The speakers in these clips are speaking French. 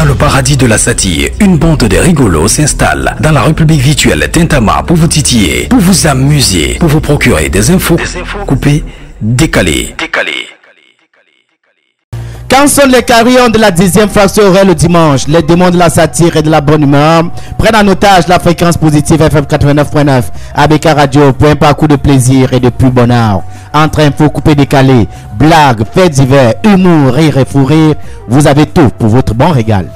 Dans le paradis de la satire, une bande de rigolos s'installe dans la république virtuelle Tintama pour vous titiller, pour vous amuser, pour vous procurer des infos coupées, décalées. Quand sont les carillons de la 10e fraction horaire le dimanche, les démons de la satire et de la bonne humeur prennent en otage la fréquence positive FM 89.9 ABK Radio pour un parcours de plaisir et de plus bonheur. Entre infos coupées décalées, blagues, faits divers, humour, rire et fou rire, vous avez tout pour votre bon régal.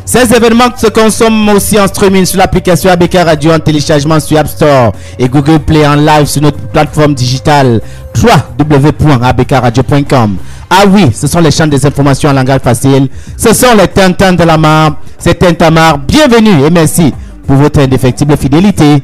Ces événements se consomment aussi en streaming sur l'application ABK Radio, en téléchargement sur App Store et Google Play, en live sur notre plateforme digitale www.abkradio.com. Ah oui, ce sont les chaînes des informations en langage facile. Ce sont les Tintins de la Mar. C'est Tintamar. Bienvenue et merci pour votre indéfectible fidélité.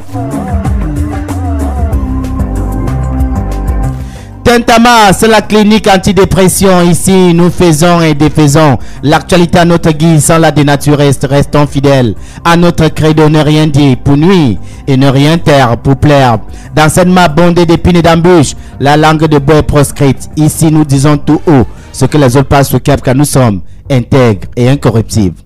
Tintamar, c'est la clinique antidépression. Ici, nous faisons et défaisons l'actualité à notre guise sans la dénaturer. Restons fidèles à notre credo, ne rien dire pour nuire et ne rien taire pour plaire. Dans cette map bondée d'épines et d'embûches, la langue de bois est proscrite. Ici, nous disons tout haut ce que les autres passent au cap, car nous sommes intègres et incorruptibles.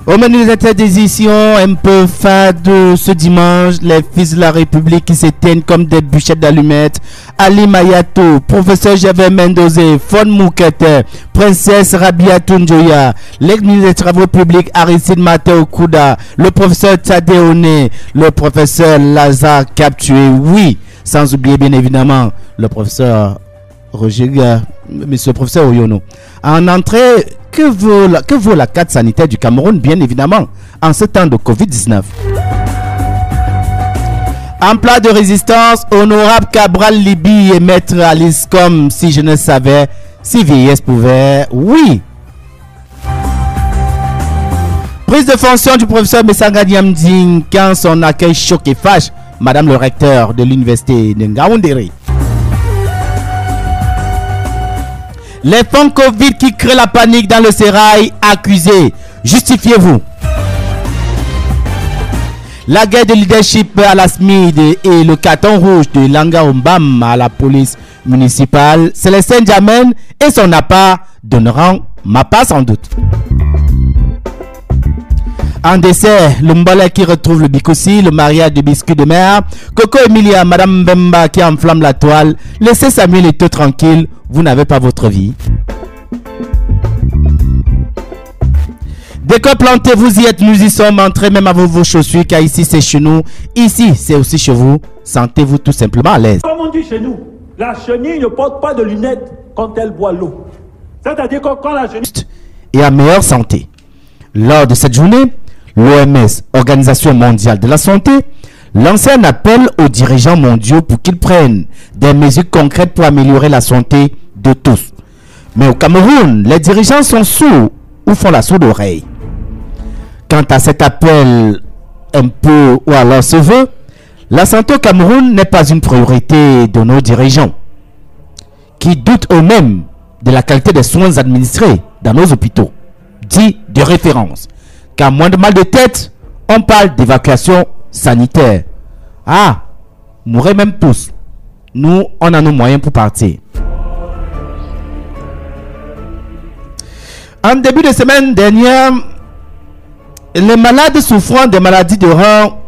Au menu de cette édition un peu fade ce dimanche, les fils de la République qui s'éteignent comme des bûchettes d'allumettes. Ali Mayato, professeur Javier Mendozé, Fon Moukete, princesse Rabia Tunjoya, l'ex-ministre des Travaux publics Aristide Mateo Kouda, le professeur Tadéoné, le professeur Lazare Captué, oui, sans oublier bien évidemment le professeur Roger, monsieur le professeur Oyono. En entrée, que vaut la carte sanitaire du Cameroun, bien évidemment, en ce temps de Covid-19? En plat de résistance, honorable Cabral Libi et maître Alice, comme si je ne savais, si vieillesse pouvait, oui. Prise de fonction du professeur Messanga Diamding, quand son accueil choque et fâche madame le recteur de l'université de Ngaoundéré. Les fonds Covid qui créent la panique dans le sérail, accusés. Justifiez-vous. La guerre de leadership à la SMID et le carton rouge de Langa Ombam à la police municipale, Célestin Diamène et son appart donneront ma part sans doute. En dessert, le Mbala qui retrouve le Bikossi, le mariage de biscuits de mer, Coco Emilia, Madame Mbemba qui enflamme la toile, laissez Samuel et tout tranquille, vous n'avez pas votre vie. Dès que plantez, vous y êtes, nous y sommes, entrez même à vos chaussures, car ici c'est chez nous, ici c'est aussi chez vous, sentez-vous tout simplement à l'aise. Comme on dit chez nous, la chenille ne porte pas de lunettes quand elle boit l'eau. C'est-à-dire que quand la chenille... Et à meilleure santé. Lors de cette journée, l'OMS, Organisation mondiale de la santé, lançait un appel aux dirigeants mondiaux pour qu'ils prennent des mesures concrètes pour améliorer la santé de tous. Mais au Cameroun, les dirigeants sont sourds ou font la sourde oreille. Quant à cet appel un peu ou alors se veut, la santé au Cameroun n'est pas une priorité de nos dirigeants, qui doutent eux-mêmes de la qualité des soins administrés dans nos hôpitaux, dits de référence. Car moins de mal de tête, on parle d'évacuation sanitaire. Ah, mourrez même tous. Nous, on a nos moyens pour partir. En début de semaine dernière, les malades souffrant des maladies de rein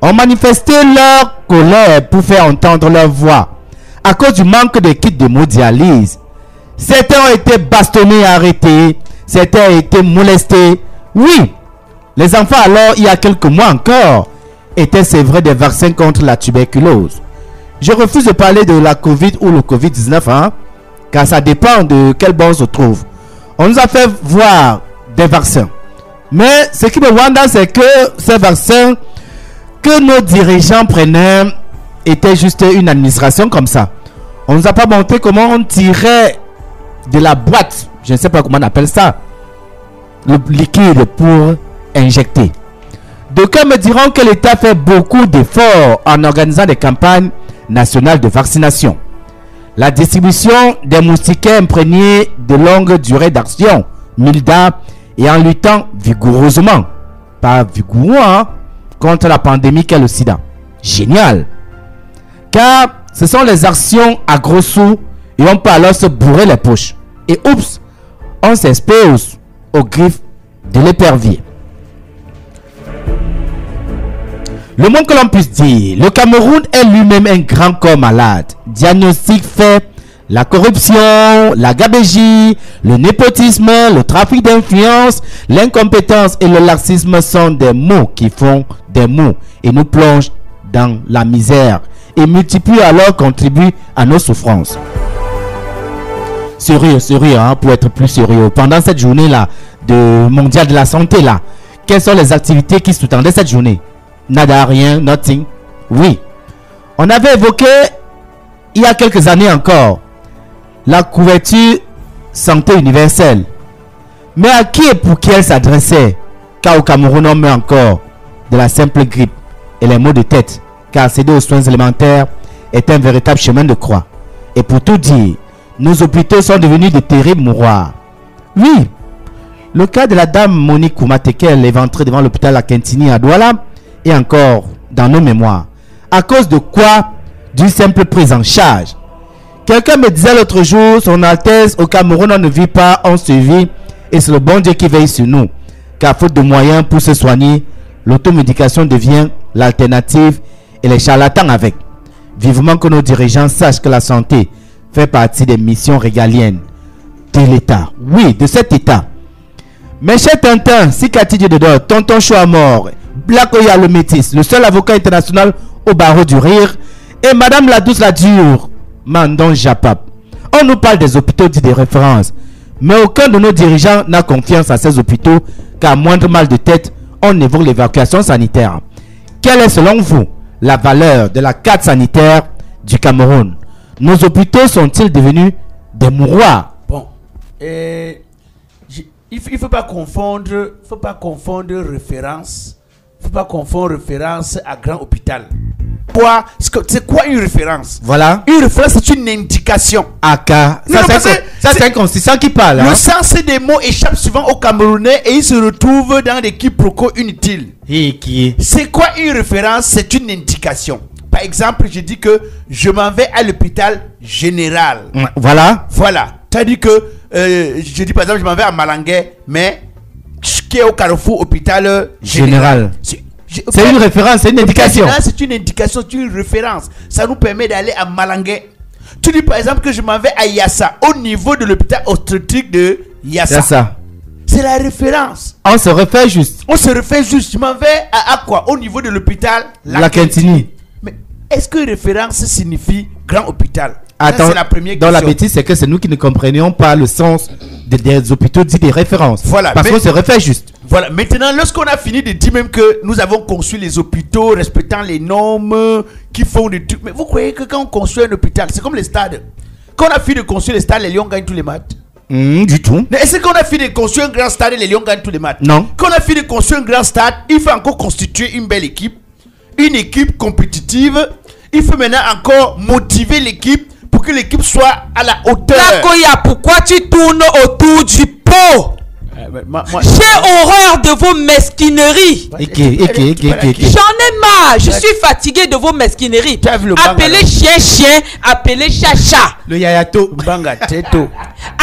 ont manifesté leur colère pour faire entendre leur voix à cause du manque de kits d'hémodialyse. Certains ont été bastonnés et arrêtés. Certains ont été molestés. Oui, les enfants alors, il y a quelques mois encore, étaient sévrés des vaccins contre la tuberculose. Je refuse de parler de la Covid ou le Covid-19, hein, car ça dépend de quel bord on se trouve. On nous a fait voir des vaccins. Mais ce qui me wonder, c'est que ces vaccins que nos dirigeants prenaient étaient juste une administration comme ça. On nous a pas montré comment on tirait de la boîte, je ne sais pas comment on appelle ça, le liquide pour injecter. D'aucuns me diront que l'État fait beaucoup d'efforts en organisant des campagnes nationales de vaccination. La distribution des moustiquaires imprégnés de longue durée d'action, MILDA, et en luttant vigoureusement, pas vigoureux, hein, contre la pandémie qu'est le sida. Génial! Car ce sont les actions à gros sous et on peut alors se bourrer les poches. Et oups, on s'expose aux griffes de l'épervier. Le moins que l'on puisse dire, le Cameroun est lui-même un grand corps malade. Diagnostic fait, la corruption, la gabegie, le népotisme, le trafic d'influence, l'incompétence et le laxisme sont des mots qui font des mots et nous plongent dans la misère et multiplient alors contribuent à nos souffrances. Sérieux, hein, pour être plus sérieux. Pendant cette journée-là, de mondial de la santé, là, quelles sont les activités qui sous-tendaient cette journée? Nada, rien, nothing. Oui. On avait évoqué, il y a quelques années encore, la couverture santé universelle. Mais à qui et pour qui elle s'adressait? Car au Cameroun, on meurt encore de la simple grippe et les maux de tête. Car accéder aux soins élémentaires est un véritable chemin de croix. Et pour tout dire, nos hôpitaux sont devenus de terribles mouroirs. Oui. Le cas de la dame Monique Koumatekel éventrée devant l'hôpital La Quintini à Douala et encore dans nos mémoires. À cause de quoi? D'une simple prise en charge. Quelqu'un me disait l'autre jour, son Altesse, au Cameroun on ne vit pas, on se vit et c'est le bon Dieu qui veille sur nous. Car faute de moyens pour se soigner, l'automédication devient l'alternative et les charlatans avec. Vivement que nos dirigeants sachent que la santé fait partie des missions régaliennes de l'État. Oui, de cet État. Mes chers Tintin, si Cathy Dedor, Tonton Chou à mort, Black Oya le métis, le seul avocat international au barreau du rire, et Madame la douce la dure, Mandon Japap. On nous parle des hôpitaux dits de référence, mais aucun de nos dirigeants n'a confiance à ces hôpitaux, car moindre mal de tête, on évoque l'évacuation sanitaire. Quelle est selon vous la valeur de la carte sanitaire du Cameroun? Nos hôpitaux sont-ils devenus des mouroirs? Bon, il ne faut pas confondre, référence. Il ne faut pas confondre référence à grand hôpital. C'est quoi une référence? Voilà. Une référence, c'est une indication. Ça, c'est un consistant qui parle. Le sens des mots échappe souvent aux Camerounais et ils se retrouvent dans des quiproquos inutiles. C'est quoi une référence? C'est une indication. Par exemple, je dis que je m'en vais à l'hôpital général. Voilà. C'est-à-dire que je dis par exemple, je m'en vais à Malangué, mais qui est au Carrefour hôpital général. C'est une référence, c'est une indication. C'est une indication, c'est une référence. Ça nous permet d'aller à Malangué. Tu dis par exemple que je m'en vais à Yassa, au niveau de l'hôpital obstétrique de Yassa. C'est la référence. On se refait juste. Je m'en vais à quoi? Au niveau de l'ôpital La Quintini. Mais est-ce que référence signifie grand hôpital? Attends, c'est la première question. Dans la bêtise, c'est que c'est nous qui ne comprenions pas le sens des hôpitaux dits des références. Voilà. Parce qu'on se refait juste. Voilà. Maintenant, lorsqu'on a fini de dire même que nous avons conçu les hôpitaux respectant les normes, qui font des trucs. Mais vous croyez que quand on construit un hôpital, c'est comme les stades. Quand on a fini de construire les stades, les Lions gagnent tous les matchs. Du tout. Mais est-ce qu'on a fini de construire un grand stade et les Lions gagnent tous les matchs? Non. Quand on a fini de construire un grand stade, il faut encore constituer une belle équipe. Une équipe compétitive. Il faut maintenant encore motiver l'équipe pour que l'équipe soit à la hauteur. Lakoya, pourquoi tu tournes autour du pot? J'ai horreur de vos mesquineries. J'en ai marre. Je suis fatigué de vos mesquineries. Appelez chien, appelez chat. Le yayato.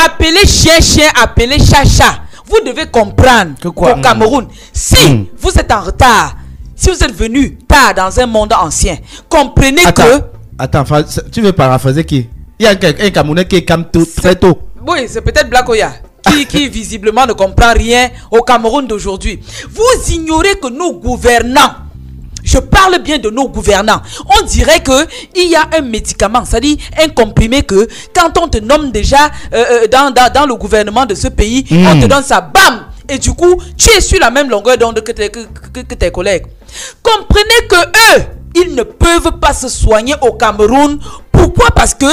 Appelez chien, appelez chat. Vous devez comprendre qu'au Cameroun, si vous êtes en retard, si vous êtes venu tard dans un monde ancien, comprenez que... Attends, tu veux paraphraser qui? Il y a un Camerounais qui est comme très tôt. Oui, c'est peut-être Black Oya qui visiblement ne comprend rien au Cameroun d'aujourd'hui. Vous ignorez que nos gouvernants, je parle bien de nos gouvernants, on dirait qu'il y a un médicament, c'est-à-dire un comprimé que quand on te nomme déjà dans le gouvernement de ce pays, on te donne ça, bam! Et du coup, tu es sur la même longueur d'onde que tes collègues. Comprenez que eux, ils ne peuvent pas se soigner au Cameroun. Pourquoi? Parce que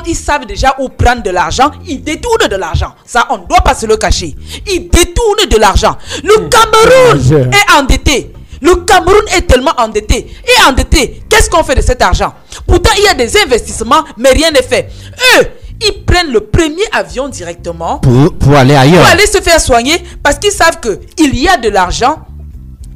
ils savent déjà où prendre de l'argent. Ils détournent de l'argent. Ça, on ne doit pas se le cacher. Ils détournent de l'argent. Le Cameroun est endetté. Le Cameroun est tellement endetté. Et endetté, qu'est-ce qu'on fait de cet argent? Pourtant, il y a des investissements, mais rien n'est fait. Eux, ils prennent le premier avion directement pour aller ailleurs. Pour aller se faire soigner parce qu'ils savent qu'il y a de l'argent.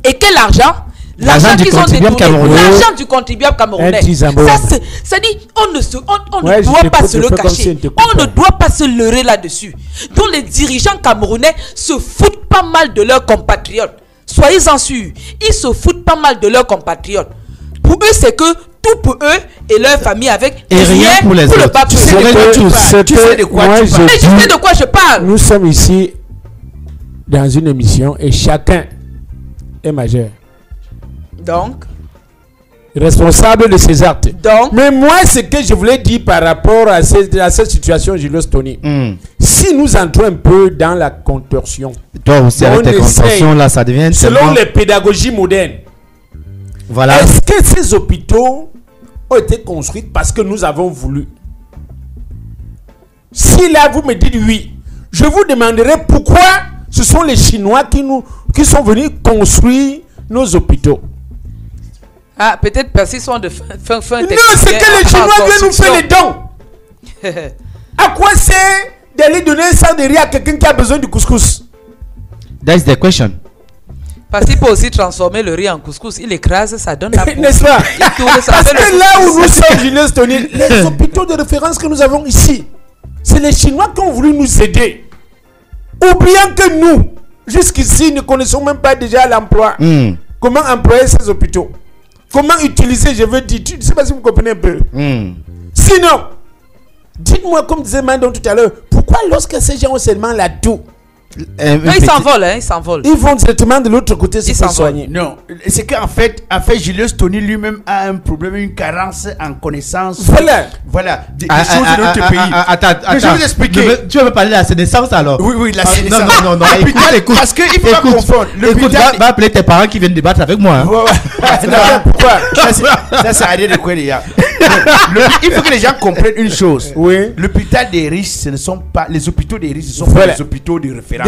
Et quel argent? L'argent qu'ils ont détourné. L'argent du contribuable camerounais. Ça dit, on ne doit pas se le cacher. On ne doit pas se leurrer là-dessus. Donc les dirigeants camerounais se foutent pas mal de leurs compatriotes. Soyez-en sûrs. Ils se foutent pas mal de leurs compatriotes. Pour eux, c'est que tout pour eux et leur famille avec. Et rien pour les autres. Tu sais de quoi je parle. Nous sommes ici dans une émission et chacun est majeur. Donc, responsable de ses actes. Donc, mais moi, ce que je voulais dire par rapport à cette situation, Julius Tony, si nous entrons un peu dans la contorsion, toi aussi avec tes contorsions là, ça devient selon les pédagogies modernes. Voilà. Est-ce que ces hôpitaux ont été construits parce que nous avons voulu? Si là vous me dites oui, je vous demanderai pourquoi ce sont les Chinois qui sont venus construire nos hôpitaux. Ah, peut-être parce qu'ils sont de fin. Non, c'est que les Chinois viennent nous faire les dons. À quoi c'est d'aller donner ça de riz à quelqu'un qui a besoin du couscous? That's the question. Parce qu'il peut aussi transformer le riz en couscous. Il écrase, ça donne la peau. N'est-ce pas? Parce que là où nous sommes, Julius Tony, les hôpitaux de référence que nous avons ici, c'est les Chinois qui ont voulu nous aider. Oubliant que nous, jusqu'ici, ne connaissons même pas déjà l'emploi. Comment employer ces hôpitaux? Comment utiliser, je veux dire, je ne sais pas si vous comprenez un peu. Sinon, dites-moi, comme disait Mandon tout à l'heure, pourquoi lorsque ces gens ont seulement la toux, ils s'envolent, ils s'envolent. Ils vont directement de l'autre côté se faire soigner. Non, c'est qu'en fait, Julius Tony lui-même a un problème, une carence en connaissance. Voilà. Des choses de notre pays. Attends. Je vais vous expliquer. Tu veux me parler de la sénescence alors? Oui, la sénescence. Non. Écoute. Parce qu'il faut pas confondre. Écoute, va appeler tes parents qui viennent débattre avec moi. Pourquoi? Ça sert à rien de quoi, les gars. Il faut que les gens comprennent une chose. Oui. L'hôpital des riches, ce ne sont pas les hôpitaux des riches, ce sont pas les hôpitaux de référence.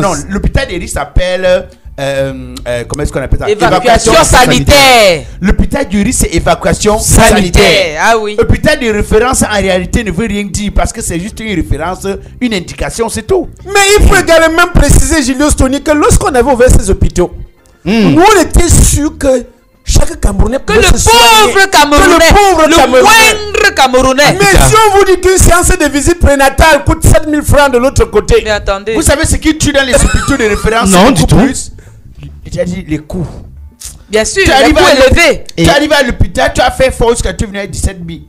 Non, l'hôpital des riches s'appelle comment est-ce qu'on appelle ça? Évacuation sanitaire. L'hôpital du riche, c'est évacuation sanitaire. Ah oui. L'hôpital de référence en réalité ne veut rien dire parce que c'est juste une référence, une indication, c'est tout. Mais il faut également préciser, Julius Tony, que lorsqu'on avait ouvert ces hôpitaux, nous on était sûr que chaque Camerounais que le pauvre Camerounais, le moindre Camerounais. Mais si on vous dit qu'une séance de visite prénatale coûte 7 000 francs de l'autre côté. Mais attendez. Vous savez ce qui tue dans les hôpitaux de référence? Non, du tout. J'ai dit les coûts. Bien sûr, les coûts élevés. Tu arrives à l'hôpital, tu as fait force quand tu venais à 17 000.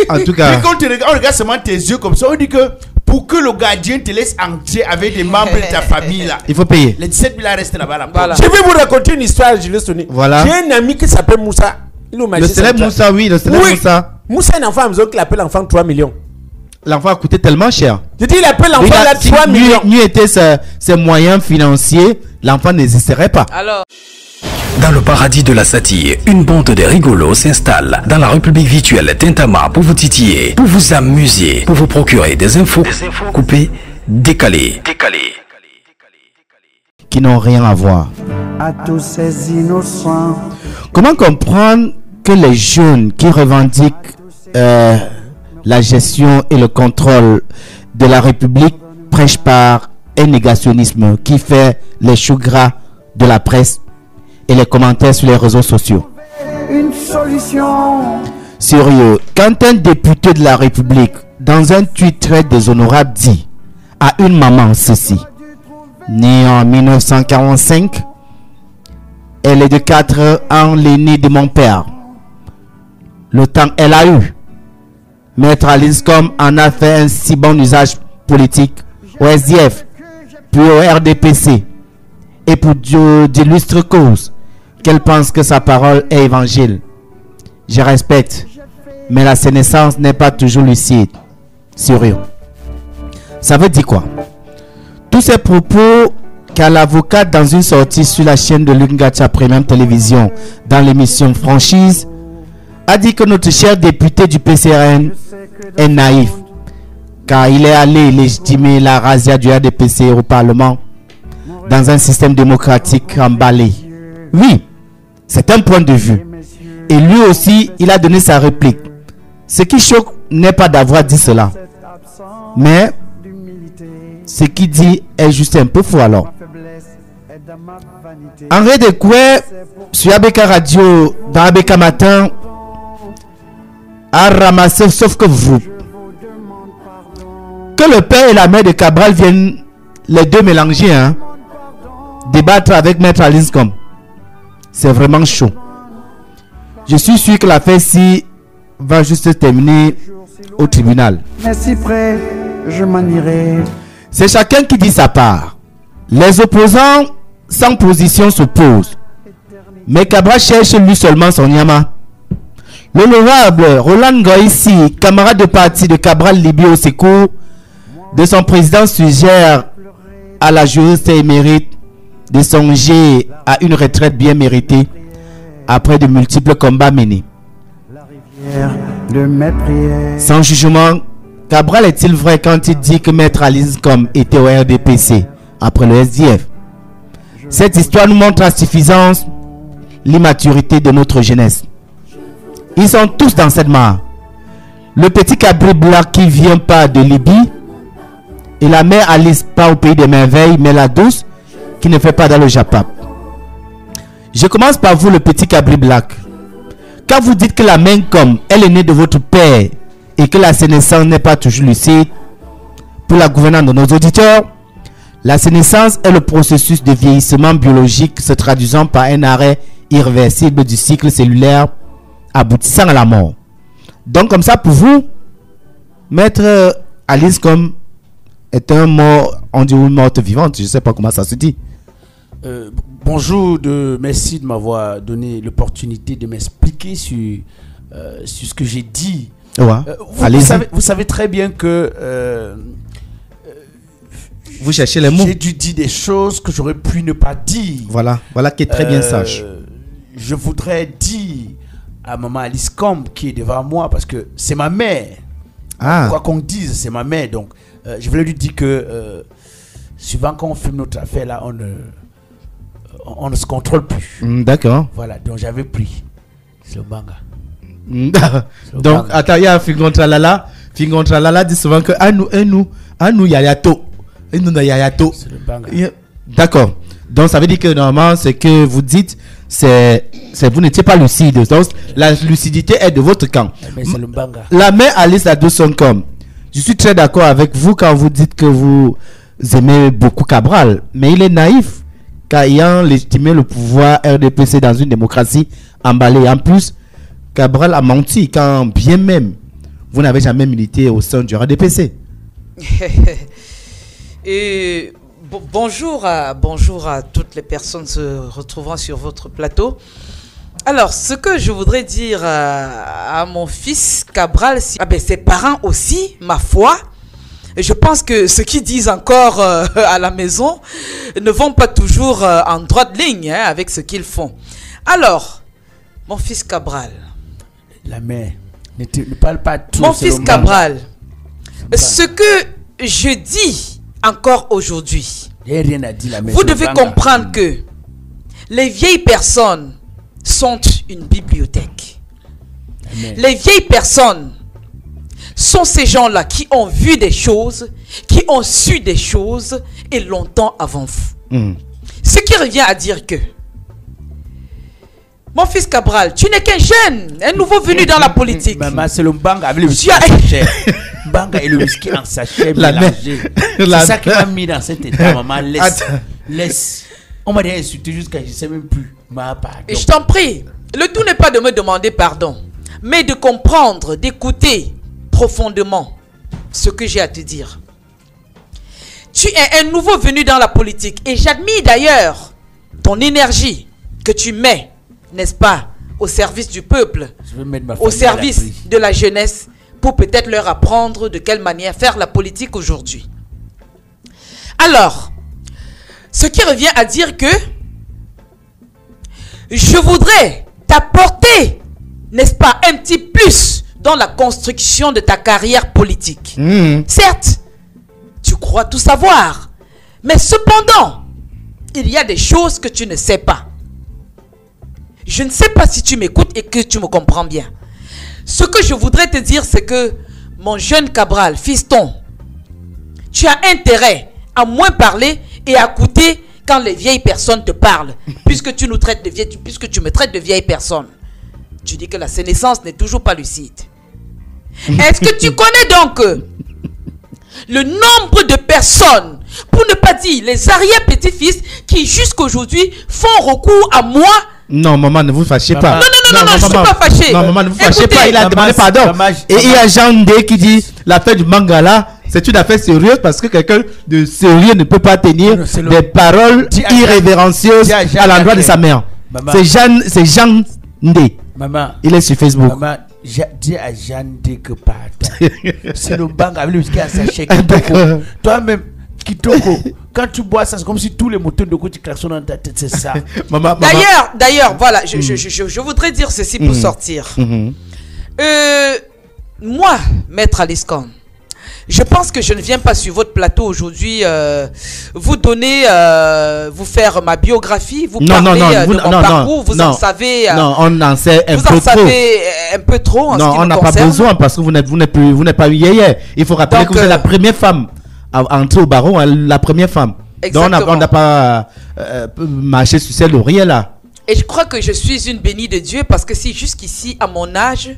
En tout cas. Et quand on regarde seulement tes yeux comme ça, on dit que pour que le gardien te laisse entrer avec des membres de ta famille là, il faut payer. Les 17 000 restent là-bas. Voilà. Je vais vous raconter une histoire, Julius Tony. Voilà. J'ai un ami qui s'appelle Moussa. Le célèbre Moussa, oui, le célèbre Moussa. Moussa est un enfant à maison qu'il appelle enfant 3 millions. L'enfant a coûté tellement cher. Je dis, il appelle l'enfant là 3 millions. Lui était ses moyens financiers, l'enfant n'existerait pas. Alors. Dans le paradis de la satire, une bande de rigolos s'installe dans la République virtuelle Tintama pour vous titiller, pour vous amuser, pour vous procurer des infos coupées, décalées. Qui n'ont rien à voir. À tous ces innocents. Comment comprendre que les jeunes qui revendiquent la gestion et le contrôle de la République prêchent par un négationnisme qui fait les choux gras de la presse et les commentaires sur les réseaux sociaux? Une solution. Sérieux, quand un député de la République, dans un tweet très déshonorable, dit à une maman ceci: née en 1945, elle est de 4 ans l'aînée de mon père. Le temps elle a eu. Maître Alinscom en a fait un si bon usage politique au SDF, puis au RDPC, et pour d'illustres causes, qu'elle pense que sa parole est évangile. Je respecte, mais la sénescence n'est pas toujours lucide. Sérieux. Ça veut dire quoi? Tous ces propos qu'a l'avocate dans une sortie sur la chaîne de Lungacha Premium Télévision dans l'émission Franchise a dit que notre cher député du PCRN est naïf, car il est allé légitimer la razzia du RDPC au Parlement dans un système démocratique emballé. Oui, c'est un point de vue. Et lui aussi, il a donné sa réplique. Ce qui choque n'est pas d'avoir dit cela, mais ce qu'il dit est juste un peu faux alors. Henri Dekoué, sur ABK Radio, dans ABK Matin, a ramassé, sauf que vous. Que le père et la mère de Cabral viennent les deux mélanger, hein, débattre avec Maître Alinscom. C'est vraiment chaud. Je suis sûr que l'affaire-ci va juste terminer au tribunal. Mais si près, je m'en irai. C'est chacun qui dit sa part. Les opposants sans position s'opposent. Mais Cabral cherche lui seulement son yama. L'honorable Roland Goïssi, camarade de parti de Cabral Libye au secours de son président, suggère à la juriste émérite de songer à une retraite bien méritée après de multiples combats menés. De mes prières. Sans jugement, Cabral est-il vrai quand il dit que Maître Alinscom était au RDPC après le SDF? Cette histoire nous montre à suffisance l'immaturité de notre jeunesse. Ils sont tous dans cette mare. Le petit Cabri Black qui vient pas de Libye et la mère Alice pas au pays des merveilles, mais la douce qui ne fait pas dans le Japap. Je commence par vous, le petit Cabri Black. Quand vous dites que la main comme elle est née de votre père et que la sénescence n'est pas toujours lucide, pour la gouvernance de nos auditeurs, la sénescence est le processus de vieillissement biologique se traduisant par un arrêt irréversible du cycle cellulaire aboutissant à la mort. Donc comme ça pour vous, Maître Alinscom est un mort, on dit une morte vivante, je ne sais pas comment ça se dit. Bonjour, merci de m'avoir donné l'opportunité de m'expliquer sur ce que j'ai dit. Ouais. Vous savez très bien que vous cherchez les mots. J'ai dû dire des choses que j'aurais pu ne pas dire. Voilà qui est très bien sage. Je voudrais dire à maman Alinscom qui est devant moi, parce que c'est ma mère. Quoi qu'on dise, c'est ma mère. Donc, je voulais lui dire que souvent quand on filme notre affaire là, on ne se contrôle plus. D'accord. Voilà, donc j'avais pris. C'est le manga. Donc, attends, il y a Fingontralala dit souvent que à nous yayato. Et nous yayato. C'est le manga. D'accord. Donc, ça veut dire que normalement, ce que vous dites, c'est vous n'étiez pas lucide. Donc, la lucidité est de votre camp. Mais c'est le manga. La mère Alice Adosonkom, je suis très d'accord avec vous quand vous dites que vous aimez beaucoup Cabral. Mais il est naïf, car ayant légitimé le pouvoir RDPC dans une démocratie emballée. En plus, Cabral a menti quand bien même vous n'avez jamais milité au sein du RDPC. Et bonjour à toutes les personnes se retrouvant sur votre plateau. Alors, ce que je voudrais dire à mon fils Cabral, ses parents aussi, ma foi. Et je pense que ceux qui disent encore à la maison ne vont pas toujours en droite ligne avec ce qu'ils font. Alors, mon fils Cabral. La mère, ne parle pas tout. Mon fils Cabral, ce que je dis encore aujourd'hui, rien à dire, la mère, vous devez comprendre que les vieilles personnes sont une bibliothèque. Amen. Les vieilles personnes sont ces gens-là qui ont vu des choses, qui ont su des choses et longtemps avant vous. Ce qui revient à dire que mon fils Cabral, tu n'es qu'un jeune, un nouveau venu dans la politique. Maman, c'est le banga avec le whisky en sachet. Banga et le whisky en sachet mélangé. C'est ça qui m'a mis dans cet état, maman. Laisse. On m'a dit insulté jusqu'à je ne sais même plus. Et je t'en prie, le tout n'est pas de me demander pardon, mais de comprendre, d'écouter profondément ce que j'ai à te dire. Tu es un nouveau venu dans la politique et j'admire d'ailleurs ton énergie que tu mets, n'est-ce pas, au service du peuple, au service de la jeunesse, pour peut-être leur apprendre de quelle manière faire la politique aujourd'hui. Alors, ce qui revient à dire que je voudrais t'apporter, n'est-ce pas, un petit plus dans la construction de ta carrière politique. Certes, tu crois tout savoir, mais cependant, il y a des choses que tu ne sais pas. Je ne sais pas si tu m'écoutes et que tu me comprends bien. Ce que je voudrais te dire, c'est que, mon jeune Cabral, fiston, tu as intérêt à moins parler et à écouter quand les vieilles personnes te parlent, puisque tu me traites de vieille personne. Tu dis que la sénescence n'est toujours pas lucide. Est-ce que tu connais donc le nombre de personnes, pour ne pas dire les arrière-petits-fils, qui jusqu'aujourd'hui font recours à moi? Non, maman, ne vous fâchez pas. Non, je ne suis pas fâché. Non, maman, ne vous fâchez pas. Il a demandé pardon. Et il y a Jean D qui dit l'affaire du Mangala, c'est une affaire sérieuse parce que quelqu'un de sérieux ne peut pas tenir des paroles irrévérencieuses à l'endroit de sa mère. C'est Jean D. Maman, il est sur Facebook. Maman, dis à Jean D que pardon. C'est le Mangala qui a sa chèque. Toi-même, Kitoko, quand tu bois ça, c'est comme si tous les moteurs de côté klaxonnent dans ta tête, c'est ça. D'ailleurs, voilà, je voudrais dire ceci pour sortir. Moi, Maître Aliscom, je pense que je ne viens pas sur votre plateau aujourd'hui vous donner, vous faire ma biographie, vous parler de mon parcours, vous en savez. Non, on en sait un peu trop. Vous en savez un peu trop en ce qui me concerne. Non, on n'a pas besoin parce que vous n'êtes pas eu hier. Il faut rappeler que vous êtes la première femme à entrer au barreau, la première femme. Exactement. Donc on n'a pas marché sur ces lauriers là. Et je crois que je suis une bénie de Dieu parce que si jusqu'ici, à mon âge,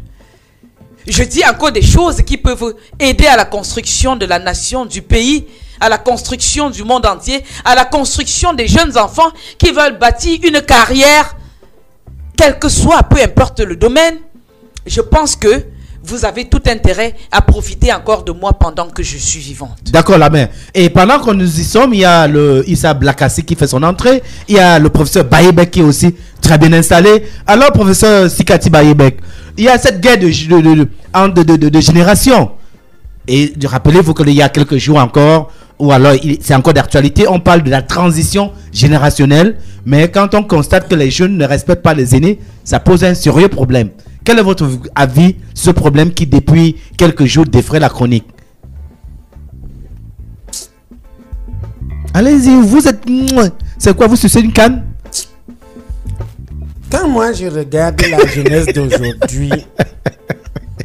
je dis encore des choses qui peuvent aider à la construction de la nation, du pays, à la construction du monde entier, à la construction des jeunes enfants qui veulent bâtir une carrière, quel que soit, peu importe le domaine. Je pense que vous avez tout intérêt à profiter encore de moi pendant que je suis vivante. D'accord, la mère. Et pendant que nous y sommes, il y a le Issa Blakassi qui fait son entrée. Il y a le professeur Bayebek qui est aussi très bien installé. Alors, professeur Sikati Bayebek, il y a cette guerre de génération. Et rappelez-vous qu'il y a quelques jours encore, ou alors c'est encore d'actualité, on parle de la transition générationnelle. Mais quand on constate que les jeunes ne respectent pas les aînés, ça pose un sérieux problème. Quel est votre avis sur ce problème qui, depuis quelques jours, défraie la chronique? Allez-y, vous êtes... C'est quoi, vous sucez une canne? Quand moi, je regarde la jeunesse d'aujourd'hui,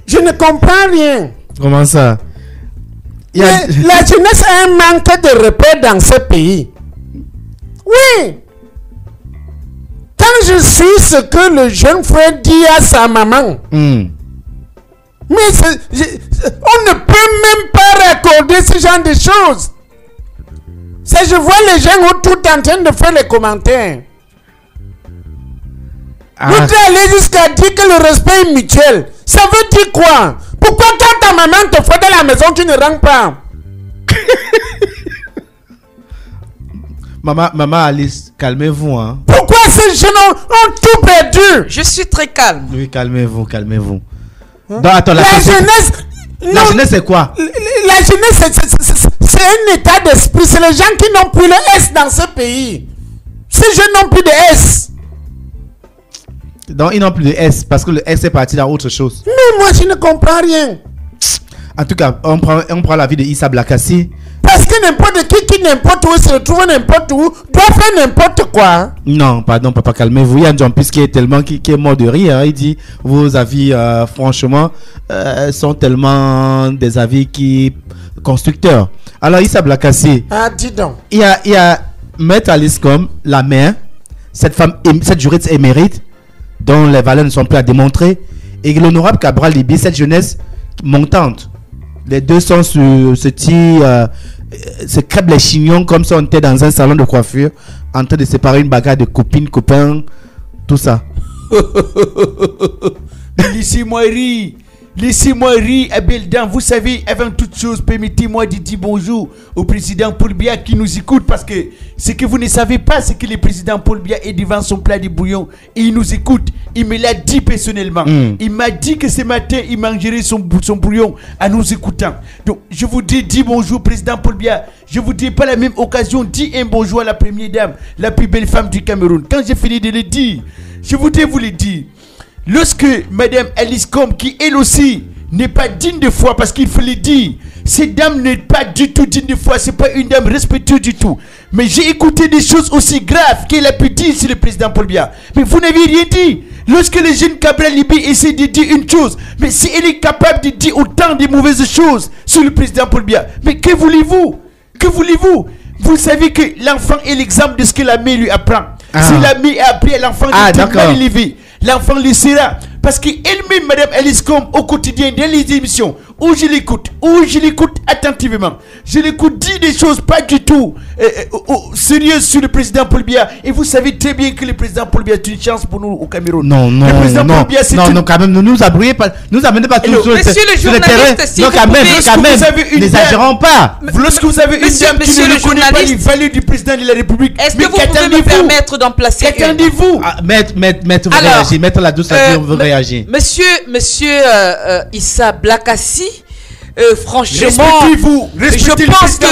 je ne comprends rien. Comment ça? La jeunesse a un manque de repères dans ce pays. Oui. Quand je suis ce que le jeune frère dit à sa maman, mais on ne peut même pas raccorder ce genre de choses. Je vois les gens autour en train de faire les commentaires. Vous allez jusqu'à dire que le respect est mutuel. Ça veut dire quoi? Pourquoi quand ta maman te fait de la maison, tu ne rentres pas? Maman Alice, calmez-vous. Hein. Pourquoi ces jeunes ont tout perdu? Je suis très calme. Oui, calmez-vous. Hein? Donc, attends, la jeunesse... La jeunesse, c'est quoi? La jeunesse, c'est un état d'esprit. C'est les gens qui n'ont plus le S dans ce pays. Ces jeunes n'ont plus de S. Donc, ils n'ont plus de S parce que le S est parti dans autre chose. Mais moi, je ne comprends rien. En tout cas, on prend l'avis de Issa Blakassi. Parce que n'importe qui n'importe où se retrouve n'importe où doit faire n'importe quoi. Non, pardon, papa, calmez-vous. Il y a un John Pis qui est mort de rire. Hein. Il dit, vos avis, franchement, sont tellement des avis constructeurs. Alors, Issa Blakassi. Ah, dis donc. Il y a Maître Aliscom, la mère, cette juriste émérite, dont les valeurs ne sont plus à démontrer, et l'honorable Cabral Libye, cette jeunesse montante. Les deux sont sur ce petit... se crêpent les chignons comme si on était dans un salon de coiffure en train de séparer une bagarre de copines, copains, tout ça. Laissez-moi rire, Abeldan. Vous savez, avant toute chose, permettez-moi de dire bonjour au président Paul Biya qui nous écoute, parce que ce que vous ne savez pas, c'est que le président Paul Biya est devant son plat de bouillon et il nous écoute. Il me l'a dit personnellement. Il m'a dit que ce matin, il mangerait son bouillon en nous écoutant. Donc, je vous dis bonjour, président Paul Biya. Je vous dis par la même occasion, dis un bonjour à la première dame, la plus belle femme du Cameroun. Quand j'ai fini de le dire, je voudrais vous le dire. lorsque Madame Alice Combe, qui elle aussi n'est pas digne de foi, parce qu'il faut le dire, cette dame n'est pas du tout digne de foi, c'est pas une dame respectueuse du tout. Mais j'ai écouté des choses aussi graves qu'elle a pu dire sur le président Paul Biya. Mais vous n'avez rien dit. Lorsque le jeune Cabral Libi essaie de dire une chose, mais si elle est capable de dire autant de mauvaises choses sur le président Paul Biya, mais que voulez-vous? Que voulez-vous? Vous savez que l'enfant est l'exemple de ce que la mère lui apprend. Si la mère a appris à l'enfant de mal élevé, l'enfant le sera. Parce qu'elle-même, Madame Alice Combe, au quotidien, dans les émissions, où je l'écoute attentivement, je l'écoute dire des choses pas du tout sérieuses sur le président Paul Biya. Et vous savez très bien que le président Paul Biya est une chance pour nous au Cameroun. Non, quand même, ne nous amenez pas tous sur le terrain. Si non, quand même, n'exagérons pas. Lorsque vous avez une dame qui ne reconnaît pas les valeurs du président de la République, est-ce que vous pouvez me permettre d'en placer une? Qu'attendez-vous? Maître, vous réagissez. Maître la douce vous réagissez. Monsieur Issa Blakassi, franchement, respectez je pense que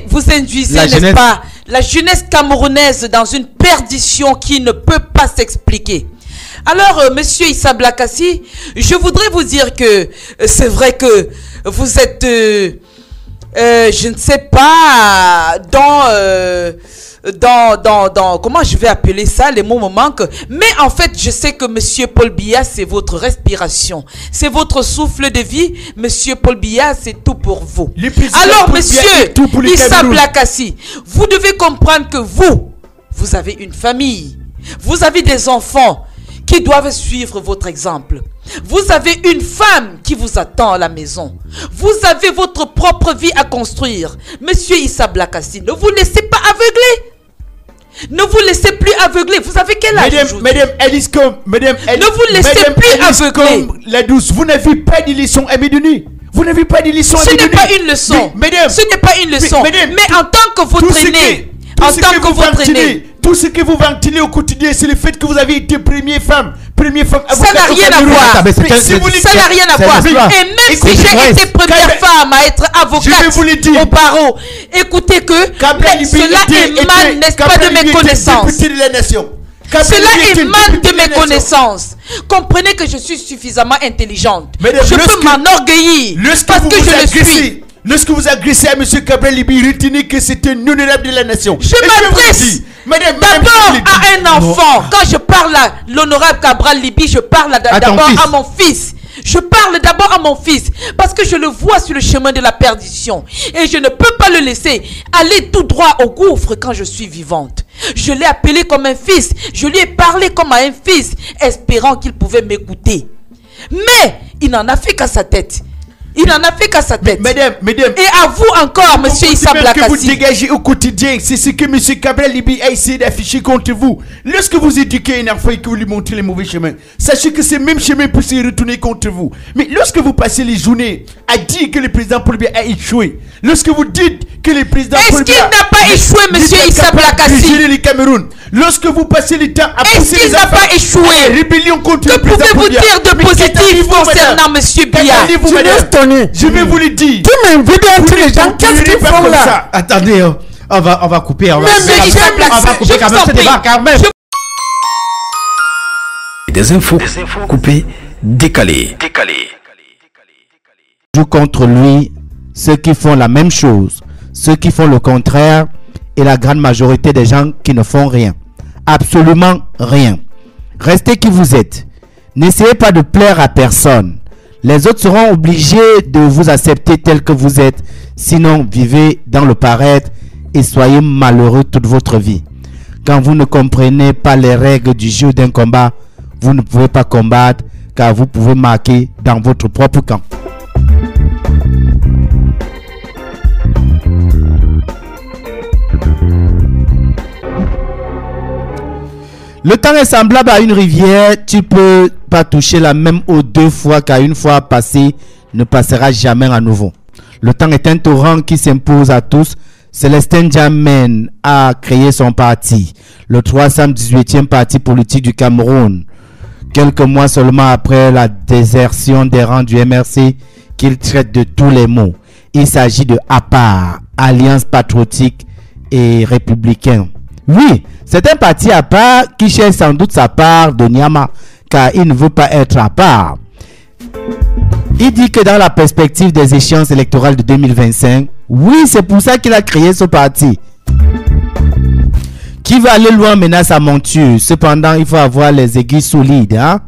vous induisez, n'est-ce pas, la jeunesse camerounaise dans une perdition qui ne peut pas s'expliquer. Alors, monsieur Issa Blakassi, je voudrais vous dire que c'est vrai que vous êtes, je ne sais pas, dans comment je vais appeler ça, les mots me manquent, mais en fait je sais que monsieur Paul Biya, c'est votre respiration, c'est votre souffle de vie. Monsieur Paul Biya, c'est tout pour vous. Alors monsieur Issa Blakassi, vous devez comprendre que vous avez une famille, vous avez des enfants qui doivent suivre votre exemple. Vous avez une femme qui vous attend à la maison. Vous avez votre propre vie à construire. Monsieur Issa Blakassi, ne vous laissez pas aveugler. Ne vous laissez plus aveugler. Vous avez quel âge? Madame Alice Combe, ne vous laissez plus aveugler. La douce, vous n'avez pas de leçon à me donner. Vous n'avez pas de leçon à me donner. Ce n'est pas une leçon. Ce n'est pas une leçon. Mais en tant que votre aîné, tout ce que vous ventilez au quotidien, c'est le fait que vous avez été première femme ça n'a rien à voir. Ça n'a rien à voir. Et même si j'ai été première femme à être avocate au barreau, écoutez que cela émane, n'est-ce pas, de mes connaissances. Cela émane de mes connaissances. Comprenez que je suis suffisamment intelligente. Je peux m'enorgueillir parce que je le suis. Lorsque vous agressez à M. Cabral Libi, retenez que c'est un honorable de la nation. Je m'adresse d'abord à un enfant. Quand je parle à l'honorable Cabral Libi, je parle d'abord à mon fils. Je parle d'abord à mon fils parce que je le vois sur le chemin de la perdition. Et je ne peux pas le laisser aller tout droit au gouffre quand je suis vivante. Je l'ai appelé comme un fils. Je lui ai parlé comme à un fils, espérant qu'il pouvait m'écouter. Mais il n'en a fait qu'à sa tête. Il n'en a fait qu'à sa tête. Mesdames. Et à vous encore, monsieur Issa Blakassi. Que vous dégagez au quotidien, c'est ce que monsieur Cabral Libi a essayé d'afficher contre vous. Lorsque vous éduquez un enfant et que vous lui montrez les mauvais chemins, sachez que ces mêmes chemins peuvent se retourner contre vous. Mais lorsque vous passez les journées à dire que le président Paul Biya a échoué, lorsque vous dites que le président Paul Biya... Est-ce qu'il n'a pas échoué, monsieur Issa Blakassi? Le Cameroun. Lorsque vous passez le temps à pousser les enfants pas échoué? Rébellion contre le président Paul Biya. Que pouvez-vous dire de positif concernant monsieur Biya? Je vais vous le dire. Tu m'invites entre les gens. Qu'est-ce qu'ils font là? Attendez, on va couper. On va couper quand même ce débat quand même. Des infos coupées, décalées. Joue contre lui ceux qui font la même chose, ceux qui font le contraire et la grande majorité des gens qui ne font rien. Absolument rien. Restez qui vous êtes. N'essayez pas de plaire à personne. Les autres seront obligés de vous accepter tel que vous êtes. Sinon, vivez dans le paraître et soyez malheureux toute votre vie. Quand vous ne comprenez pas les règles du jeu d'un combat, vous ne pouvez pas combattre car vous pouvez marquer dans votre propre camp. Le temps est semblable à une rivière. Tu peux pas toucher la même eau deux fois car une fois passée ne passera jamais à nouveau. Le temps est un torrent qui s'impose à tous. Célestin Djamène a créé son parti, le 318e parti politique du Cameroun. Quelques mois seulement après la désertion des rangs du MRC qu'il traite de tous les maux. Il s'agit de APAR, Alliance Patriotique et Républicain. Oui, c'est un parti à part qui cherche sans doute sa part de Nyama, car il ne veut pas être à part. Il dit que dans la perspective des échéances électorales de 2025, oui, c'est pour ça qu'il a créé ce parti. Qui va aller loin mena sa monture. Cependant, il faut avoir les aiguilles solides. Hein?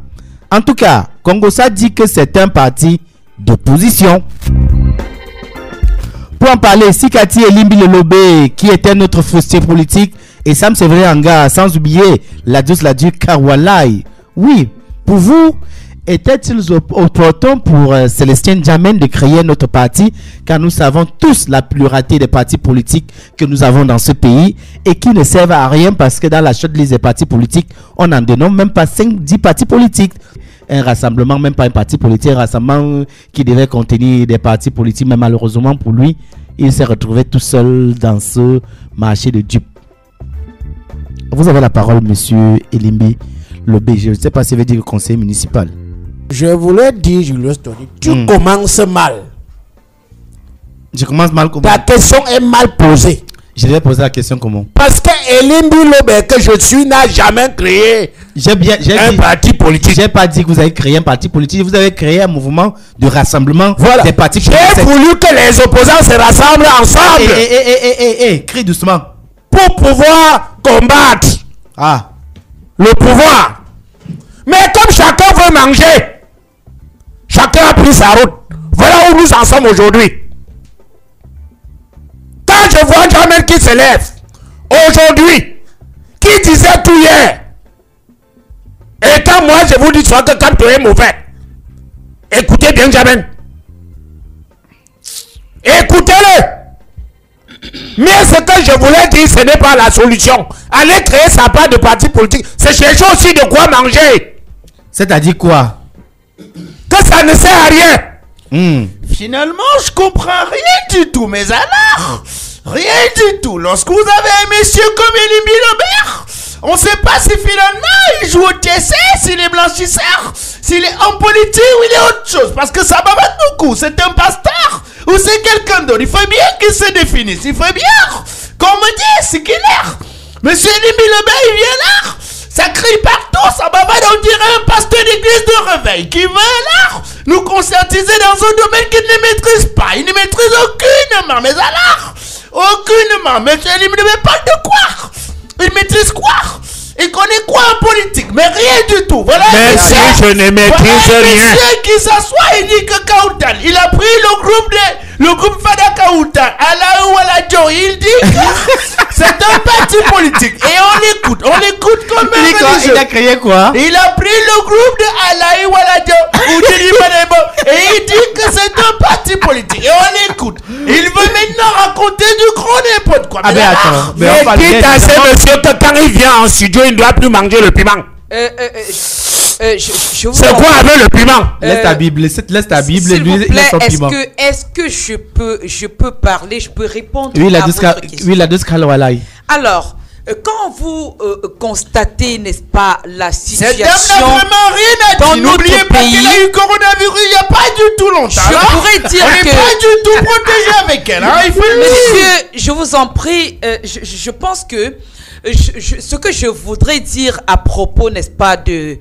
En tout cas, Congosa dit que c'est un parti d'opposition. Pour en parler, Sikati Elimbi Lelobé, qui était notre frustré politique, et Sam Séverin Anga, sans oublier Ladu Karwalai. Oui, pour vous, était-il opportun pour Célestin Djamène de créer notre parti, car nous savons tous la pluralité des partis politiques que nous avons dans ce pays et qui ne servent à rien parce que dans la shortlist des partis politiques, on en dénombre même pas 5-10 partis politiques. Un rassemblement, même pas un parti politique, un rassemblement qui devait contenir des partis politiques, mais malheureusement pour lui, il s'est retrouvé tout seul dans ce marché de dupes. Vous avez la parole, monsieur Elimbi Lobé. Je ne sais pas si vous veut dire le conseil municipal. Je voulais dire, Julius Tony, tu commences mal. Je commence mal comment? Ta question est mal posée. Je vais poser la question comment? Parce que Elimbi Lobé, que je suis, n'a jamais créé un parti politique. J'ai pas dit que vous avez créé un parti politique. Vous avez créé un mouvement de rassemblement des partis politiques. J'ai voulu que les opposants se rassemblent ensemble. Crie doucement. Pour pouvoir combattre le pouvoir. Mais comme chacun veut manger, chacun a pris sa route. Voilà où nous en sommes aujourd'hui. Quand je vois Jamel qui se lève aujourd'hui, qui disait tout hier, et quand moi je vous dis soit que quand tu es mauvais, écoutez bien Jamel. Écoutez-le. Mais ce que je voulais dire, ce n'est pas la solution. Aller créer sa part de parti politique, c'est chercher aussi de quoi manger. C'est-à-dire quoi? Que ça ne sert à rien. Finalement, je comprends rien du tout, mais alors, rien du tout. Lorsque vous avez un monsieur comme Elimbi Lobert, on ne sait pas si finalement il joue au TC, s'il est blanchisseur, s'il est en politique ou il est autre chose. Parce que ça m'amène beaucoup. C'est un pasteur ou c'est quelqu'un d'autre. Il faut bien qu'il se définisse. Il faut bien qu'on me dise ce qu'il est. Monsieur Elimbi Lobert, il vient là. Ça crie partout, ça m'amène, on dirait un pasteur d'église de réveil qui veut là nous conscientiser dans un domaine qu'il ne maîtrise pas. Il ne maîtrise aucunement, mais alors, aucunement. Monsieur Elimbi Lobert parle de quoi? Il maîtrise quoi? Il connaît quoi en politique? Mais rien du tout. Voilà. Mais si je ne maîtrise rien. Monsieur qui s'assoit et dit que Kaoutan, il a pris le groupe Fada Kaoutan à la ou à la Joe. Il dit que c'est un parti politique. Et on l'écoute comme un religieux. Il a créé quoi? Il a pris le groupe de Alaï ou à la Joe. Et il dit que c'est un parti politique. Et on l'écoute. Il veut maintenant raconter du gros n'importe quoi. Mais attends. Mais quitte à ce monsieur que quand il vient en studio, il ne doit plus manger le piment. C'est quoi avec le piment? Laisse ta Bible, laisse ta Bible. S'il vous plaît, est-ce que je peux parler, je peux répondre à votre question? Oui, la Kalwalai. Alors, quand vous constatez, n'est-ce pas, la situation cette dame n'a vraiment rien à dire. N'oubliez pas qu'il a eu coronavirus il n'y a pas du tout longtemps. Je pourrais dire on n'est pas du tout protégé avec elle. Hein, il faut Monsieur, je vous en prie, je pense que ce que je voudrais dire à propos, n'est-ce pas, de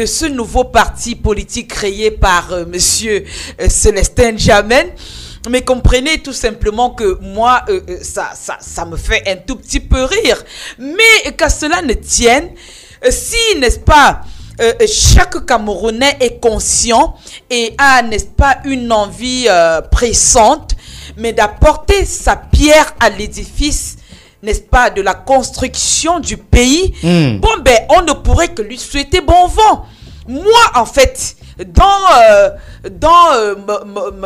ce nouveau parti politique créé par monsieur Célestin Djamène, mais comprenez tout simplement que moi, ça me fait un tout petit peu rire. Mais qu'à cela ne tienne, si, n'est-ce pas, chaque Camerounais est conscient et a, n'est-ce pas, une envie pressante, mais d'apporter sa pierre à l'édifice, n'est-ce pas, de la construction du pays, bon ben, on ne pourrait que lui souhaiter bon vent. Moi, en fait, dans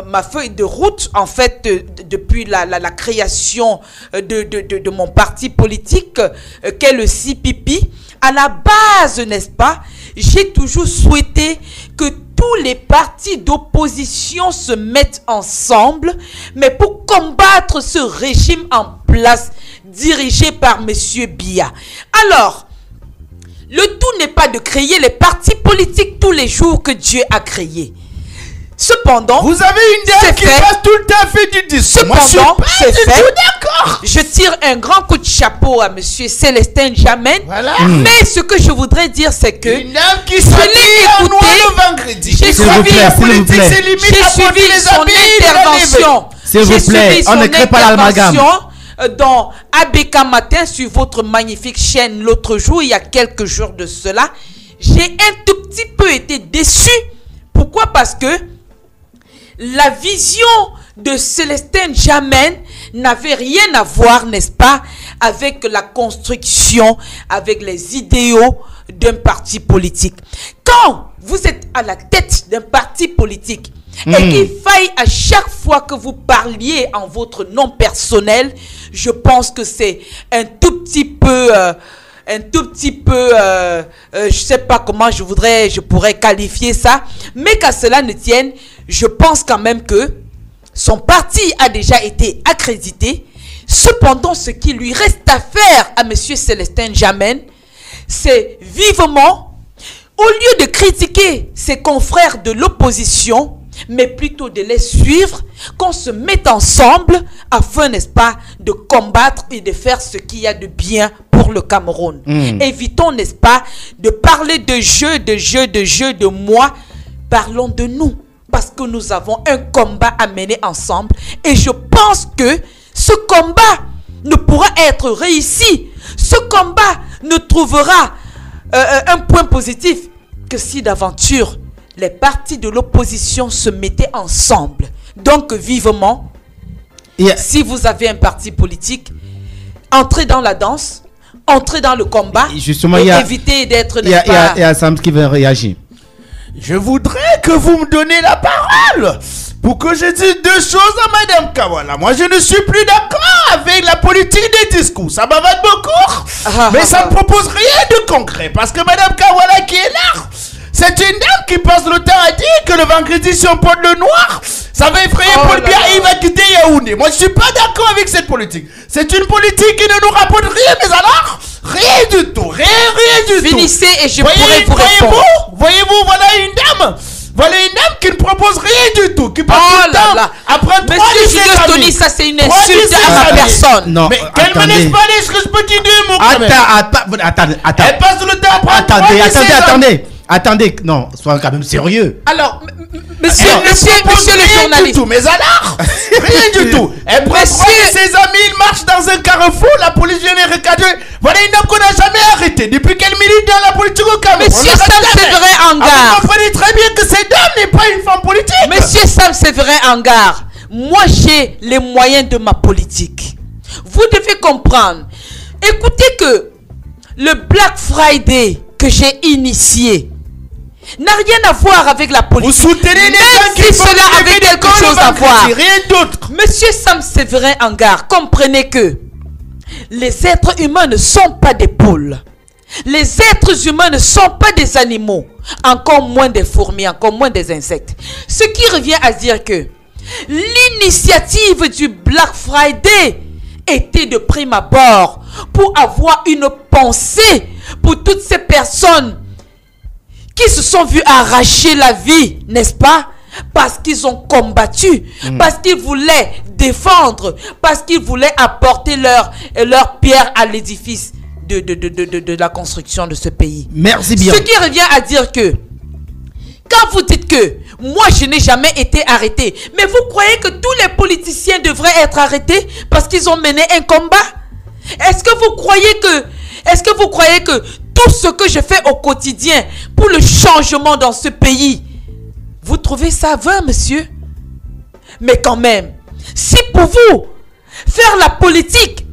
ma feuille de route, en fait, depuis la création de mon parti politique, qu'est le CPP, à la base, n'est-ce pas, j'ai toujours souhaité que tous les partis d'opposition se mettent ensemble, mais pour combattre ce régime en place dirigé par M. Biya. Alors, le tout n'est pas de créer les partis politiques tous les jours que Dieu a créés. Cependant, vous avez une dame qui passe tout le temps fait du discours. Cependant, c'est fait. D'accord. Je tire un grand coup de chapeau à monsieur Célestin Jamen. Voilà. Mais ce que je voudrais dire, c'est que une dame qui je l'ai écouté le vendredi. J'ai suivi son intervention. S'il vous plaît, on ne crée pas l'amalgame. Dans ABK Matin sur votre magnifique chaîne l'autre jour, il y a quelques jours de cela, j'ai un tout petit peu été déçu. Pourquoi? Parce que la vision de Célestin Jamen n'avait rien à voir, n'est-ce pas, avec la construction, avec les idéaux d'un parti politique. Quand vous êtes à la tête d'un parti politique et qu'il faille à chaque fois que vous parliez en votre nom personnel, je pense que c'est un tout petit peu... je sais pas comment je pourrais qualifier ça, mais qu'à cela ne tienne, je pense quand même que son parti a déjà été accrédité. Cependant, ce qui lui reste à faire à monsieur Célestin Jamen, c'est vivement, au lieu de critiquer ses confrères de l'opposition, mais plutôt de les suivre, qu'on se mette ensemble afin, n'est-ce pas, de combattre et de faire ce qu'il y a de bien pour le Cameroun. Évitons, n'est-ce pas, de parler de jeu, de moi. Parlons de nous, parce que nous avons un combat à mener ensemble. Et je pense que ce combat ne pourra être réussi. Ce combat ne trouvera un point positif que si d'aventure les partis de l'opposition se mettaient ensemble. Donc vivement, si vous avez un parti politique, entrez dans la danse, entrez dans le combat. Justement, et évitez d'être... Il y a Sam qui veut réagir. Je voudrais que vous me donnez la parole pour que je dise deux choses à Madame Kawala. Moi, je ne suis plus d'accord avec la politique des discours. Ça m'avale beaucoup, mais ça ne propose rien de concret. Parce que Madame Kawala qui est là, c'est une dame qui passe le temps à dire que le vendredi, si on porte le noir, ça va effrayer Paul Biya et il va quitter Yaoundé. Moi, je ne suis pas d'accord avec cette politique. C'est une politique qui ne nous rapporte rien, mais alors, rien du tout. Rien du tout. Finissez et je pourrai vous répondre. Voyez-vous, voilà une dame. Voilà une dame qui ne propose rien du tout. Qui passe le temps après 3 Monsieur Tony, ça c'est une insulte à ma personne. Non, mais qu'elle me laisse parler, est-ce que je peux dire deux mots? Attends. Elle passe le temps après Attendez, non, soyons quand même sérieux. Alors, monsieur le journaliste. Mais alors, rien du tout. Elle prend ses amis, ils marchent dans un carrefour, la police vient les recadrer. Voilà une dame qu'on n'a jamais arrêtée depuis qu'elle milite dans la politique au Cameroun. Monsieur Sam Séverin Hangar. Vous comprenez très bien que cette dame n'est pas une femme politique. Monsieur Sam Séverin Hangar, moi j'ai les moyens de ma politique. Vous devez comprendre. Écoutez que le Black Friday que j'ai initié n'a rien à voir avec la politique. Vous soutenez les gens qui cela avait quelque chose à voir. Rien d'autre. Monsieur Sam Séverin Hangar, comprenez que les êtres humains ne sont pas des poules. Les êtres humains ne sont pas des animaux. Encore moins des fourmis, encore moins des insectes. Ce qui revient à dire que l'initiative du Black Friday était de prime abord pour avoir une pensée pour toutes ces personnes qui se sont vus arracher la vie, n'est-ce pas? Parce qu'ils ont combattu, parce qu'ils voulaient défendre, parce qu'ils voulaient apporter leur pierre à l'édifice de la construction de ce pays. Merci bien. Ce qui revient à dire que, quand vous dites que moi je n'ai jamais été arrêté, mais vous croyez que tous les politiciens devraient être arrêtés parce qu'ils ont mené un combat? Est-ce que vous croyez que tout ce que je fais au quotidien pour le changement dans ce pays, vous trouvez ça vain, monsieur? Mais quand même, si pour vous, faire la politique,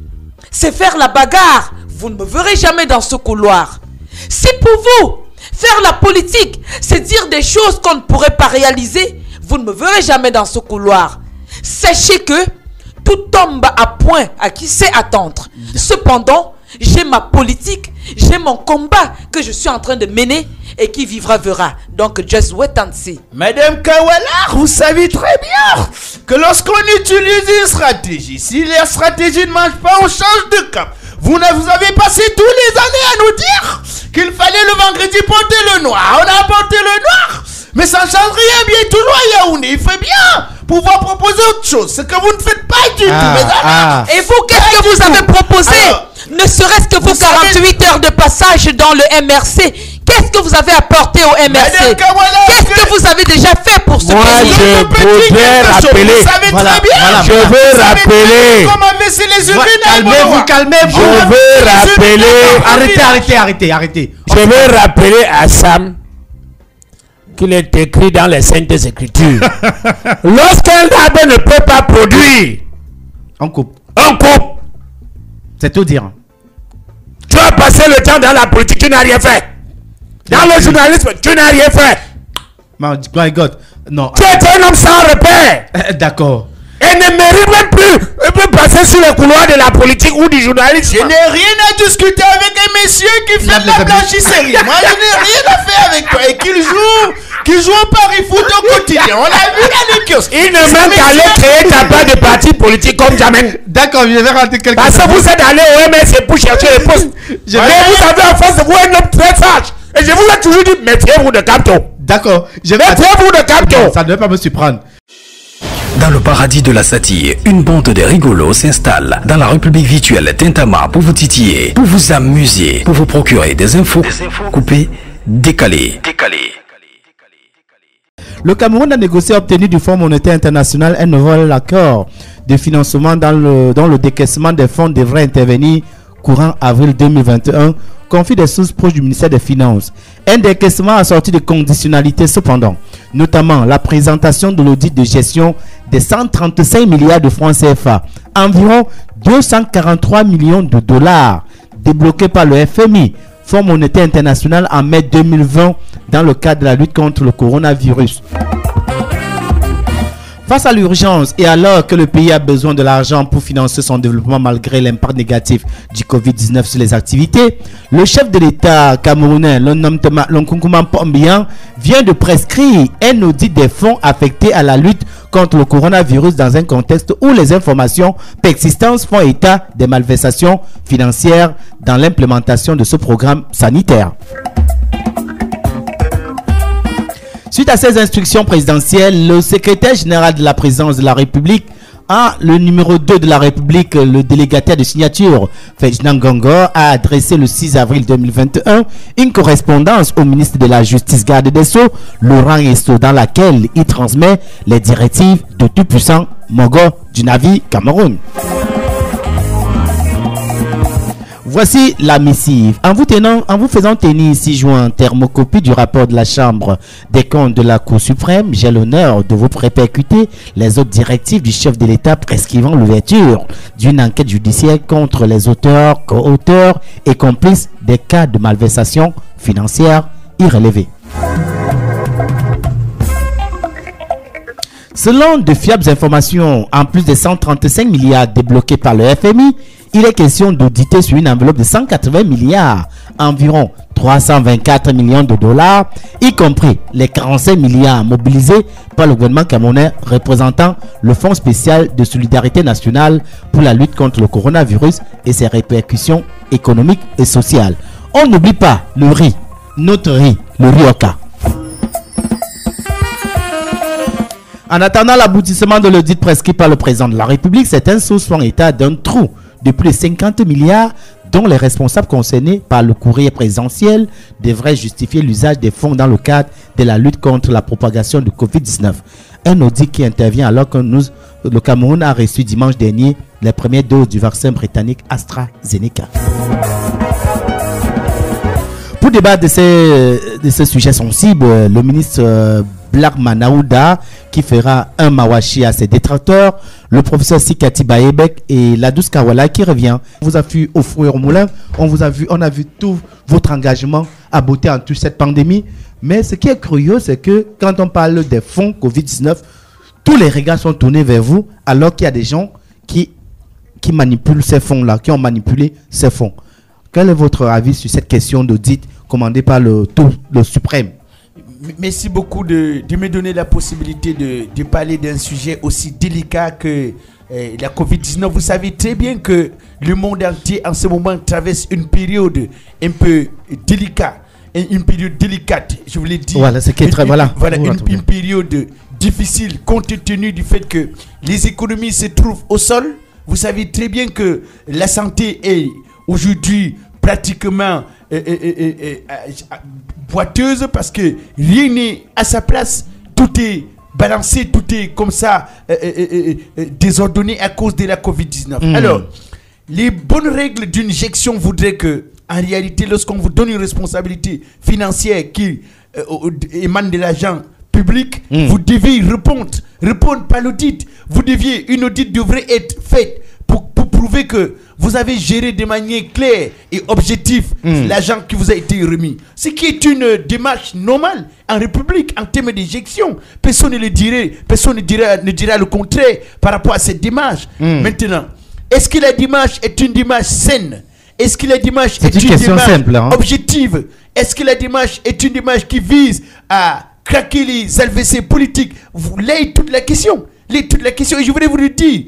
c'est faire la bagarre, vous ne me verrez jamais dans ce couloir. Si pour vous, faire la politique, c'est dire des choses qu'on ne pourrait pas réaliser, vous ne me verrez jamais dans ce couloir. Sachez que tout homme à point à qui sait attendre. Cependant, j'ai ma politique, j'ai mon combat que je suis en train de mener et qui vivra verra. Donc, just wait and see. Madame Kawala, vous savez très bien que lorsqu'on utilise une stratégie, si la stratégie ne marche pas, on change de cap. Vous avez passé tous les années à nous dire qu'il fallait le vendredi porter le noir. On a porté le noir. Mais ça ne change rien, bien tout loin, Yaoundé. Il fait bien pouvoir proposer autre chose. Ce que vous ne faites pas du tout. Et vous, qu'est-ce que vous avez proposé? Ne serait-ce que vos 48 heures de passage dans le MRC. Qu'est-ce que vous avez apporté au MRC? Qu'est-ce que vous avez déjà fait pour ce pays? Je voudrais rappeler. Vous savez très bien. Je veux rappeler. Calmez-vous. Je veux rappeler. Arrêtez. Je veux rappeler à Sam qu'il est écrit dans les Saintes Écritures. Lorsqu'un arbre ne peut pas produire, On coupe. on C'est tout dire. Tu as passé le temps dans la politique, tu n'as rien fait. Dans le journalisme, tu n'as rien fait. My God. Non. Tu es un homme sans repère. D'accord. Et ne mérite même plus passer sur les couloirs de la politique ou du journalisme. Je n'ai rien à discuter avec un monsieur qui fait de la blanchisserie. Moi, je n'ai rien à faire avec toi. Et qu'il joue au Paris foot au quotidien. On l'a vu dans les kiosques. Il ne manque qu'à aller créer ta part de parti politique comme jamais. D'accord, je vais rentrer quelque chose. Parce que vous êtes allé au MS pour chercher les postes. Mais vous avez en face de vous un homme très sage. Et je vous ai toujours dit, méfiez-vous de Capto. D'accord. Méfiez-vous de Capto. Ça ne devait pas me surprendre. Dans le paradis de la satire, une bande de rigolos s'installe dans la république virtuelle Tintama pour vous titiller, pour vous amuser, pour vous procurer des infos coupées, décalées. Le Cameroun a négocié et obtenu du Fonds monétaire international un nouvel accord de financement dont le décaissement des fonds devrait intervenir courant avril 2021, confie des sources proches du ministère des Finances. Un décaissement assorti de conditionnalités cependant, notamment la présentation de l'audit de gestion des 135 milliards de francs CFA, environ 243 millions de dollars débloqués par le FMI, Fonds monétaire international, en mai 2020 dans le cadre de la lutte contre le coronavirus. Face à l'urgence et alors que le pays a besoin de l'argent pour financer son développement malgré l'impact négatif du Covid-19 sur les activités, le chef de l'État camerounais, Lonkonkouman Pombian, vient de prescrire un audit des fonds affectés à la lutte contre le coronavirus dans un contexte où les informations persistantes font état des malversations financières dans l'implémentation de ce programme sanitaire. Suite à ces instructions présidentielles, le secrétaire général de la présidence de la République, le numéro 2 de la République, le délégataire de signature, Ferdinand Ngongor, a adressé le 6 avril 2021 une correspondance au ministre de la Justice, garde des Sceaux, Laurent Esso, dans laquelle il transmet les directives de tout puissant Mogo du Navi Cameroun. Voici la missive. En vous faisant tenir ici joint thermocopie du rapport de la Chambre des comptes de la Cour suprême, j'ai l'honneur de vous répercuter les autres directives du chef de l'État prescrivant l'ouverture d'une enquête judiciaire contre les auteurs, co-auteurs et complices des cas de malversation financière irrélevés. Selon de fiables informations, en plus des 135 milliards débloqués par le FMI, il est question d'auditer sur une enveloppe de 180 milliards, environ 324 millions de dollars, y compris les 45 milliards mobilisés par le gouvernement camerounais représentant le Fonds spécial de solidarité nationale pour la lutte contre le coronavirus et ses répercussions économiques et sociales. On n'oublie pas le riz, notre riz, le riz Oka. En attendant l'aboutissement de l'audit prescrit par le président de la République, certaines sources font état d'un trou de plus de 50 milliards dont les responsables concernés par le courrier présidentiel devraient justifier l'usage des fonds dans le cadre de la lutte contre la propagation du Covid-19. Un audit qui intervient alors que le Cameroun a reçu dimanche dernier les premières doses du vaccin britannique AstraZeneca. Pour débattre de ces sujets sensibles, le ministre Black Manaouda, qui fera un mawashi à ses détracteurs, le professeur Sikati Baebek et Ladous Kawala qui revient. On vous a vu au four et au moulin, on a vu tout votre engagement à botter en toute cette pandémie. Mais ce qui est curieux, c'est que quand on parle des fonds Covid-19, tous les regards sont tournés vers vous, alors qu'il y a des gens qui manipulent ces fonds-là, qui ont manipulé ces fonds. Quel est votre avis sur cette question d'audit commandée par le suprême? Merci beaucoup de me donner la possibilité de parler d'un sujet aussi délicat que la Covid-19. Vous savez très bien que le monde entier en ce moment traverse une période un peu délicate. une période délicate, je vous l'ai dit. Voilà, c'est qui est très voilà. Voilà, une période difficile compte tenu du fait que les économies se trouvent au sol. Vous savez très bien que la santé est aujourd'hui pratiquement boiteuse parce que rien n'est à sa place. Tout est balancé, tout est comme ça désordonné à cause de la Covid-19. Alors, les bonnes règles d'une gestion voudraient que, en réalité, lorsqu'on vous donne une responsabilité financière qui émane de l'argent public, vous devez répondre par l'audit. Une audit devrait être faite pour prouver que vous avez géré de manière claire et objective l'argent qui vous a été remis. Ce qui est une démarche normale en République en termes de gestion. Personne ne le dirait, personne ne dira le contraire par rapport à cette démarche. Maintenant, est-ce que la démarche est une démarche saine? Est-ce que la démarche est une démarche simple, objective? Est-ce que la démarche est une démarche qui vise à craquer les alvécés politiques? Vous l'ayez toute la question. Et je voudrais vous le dire,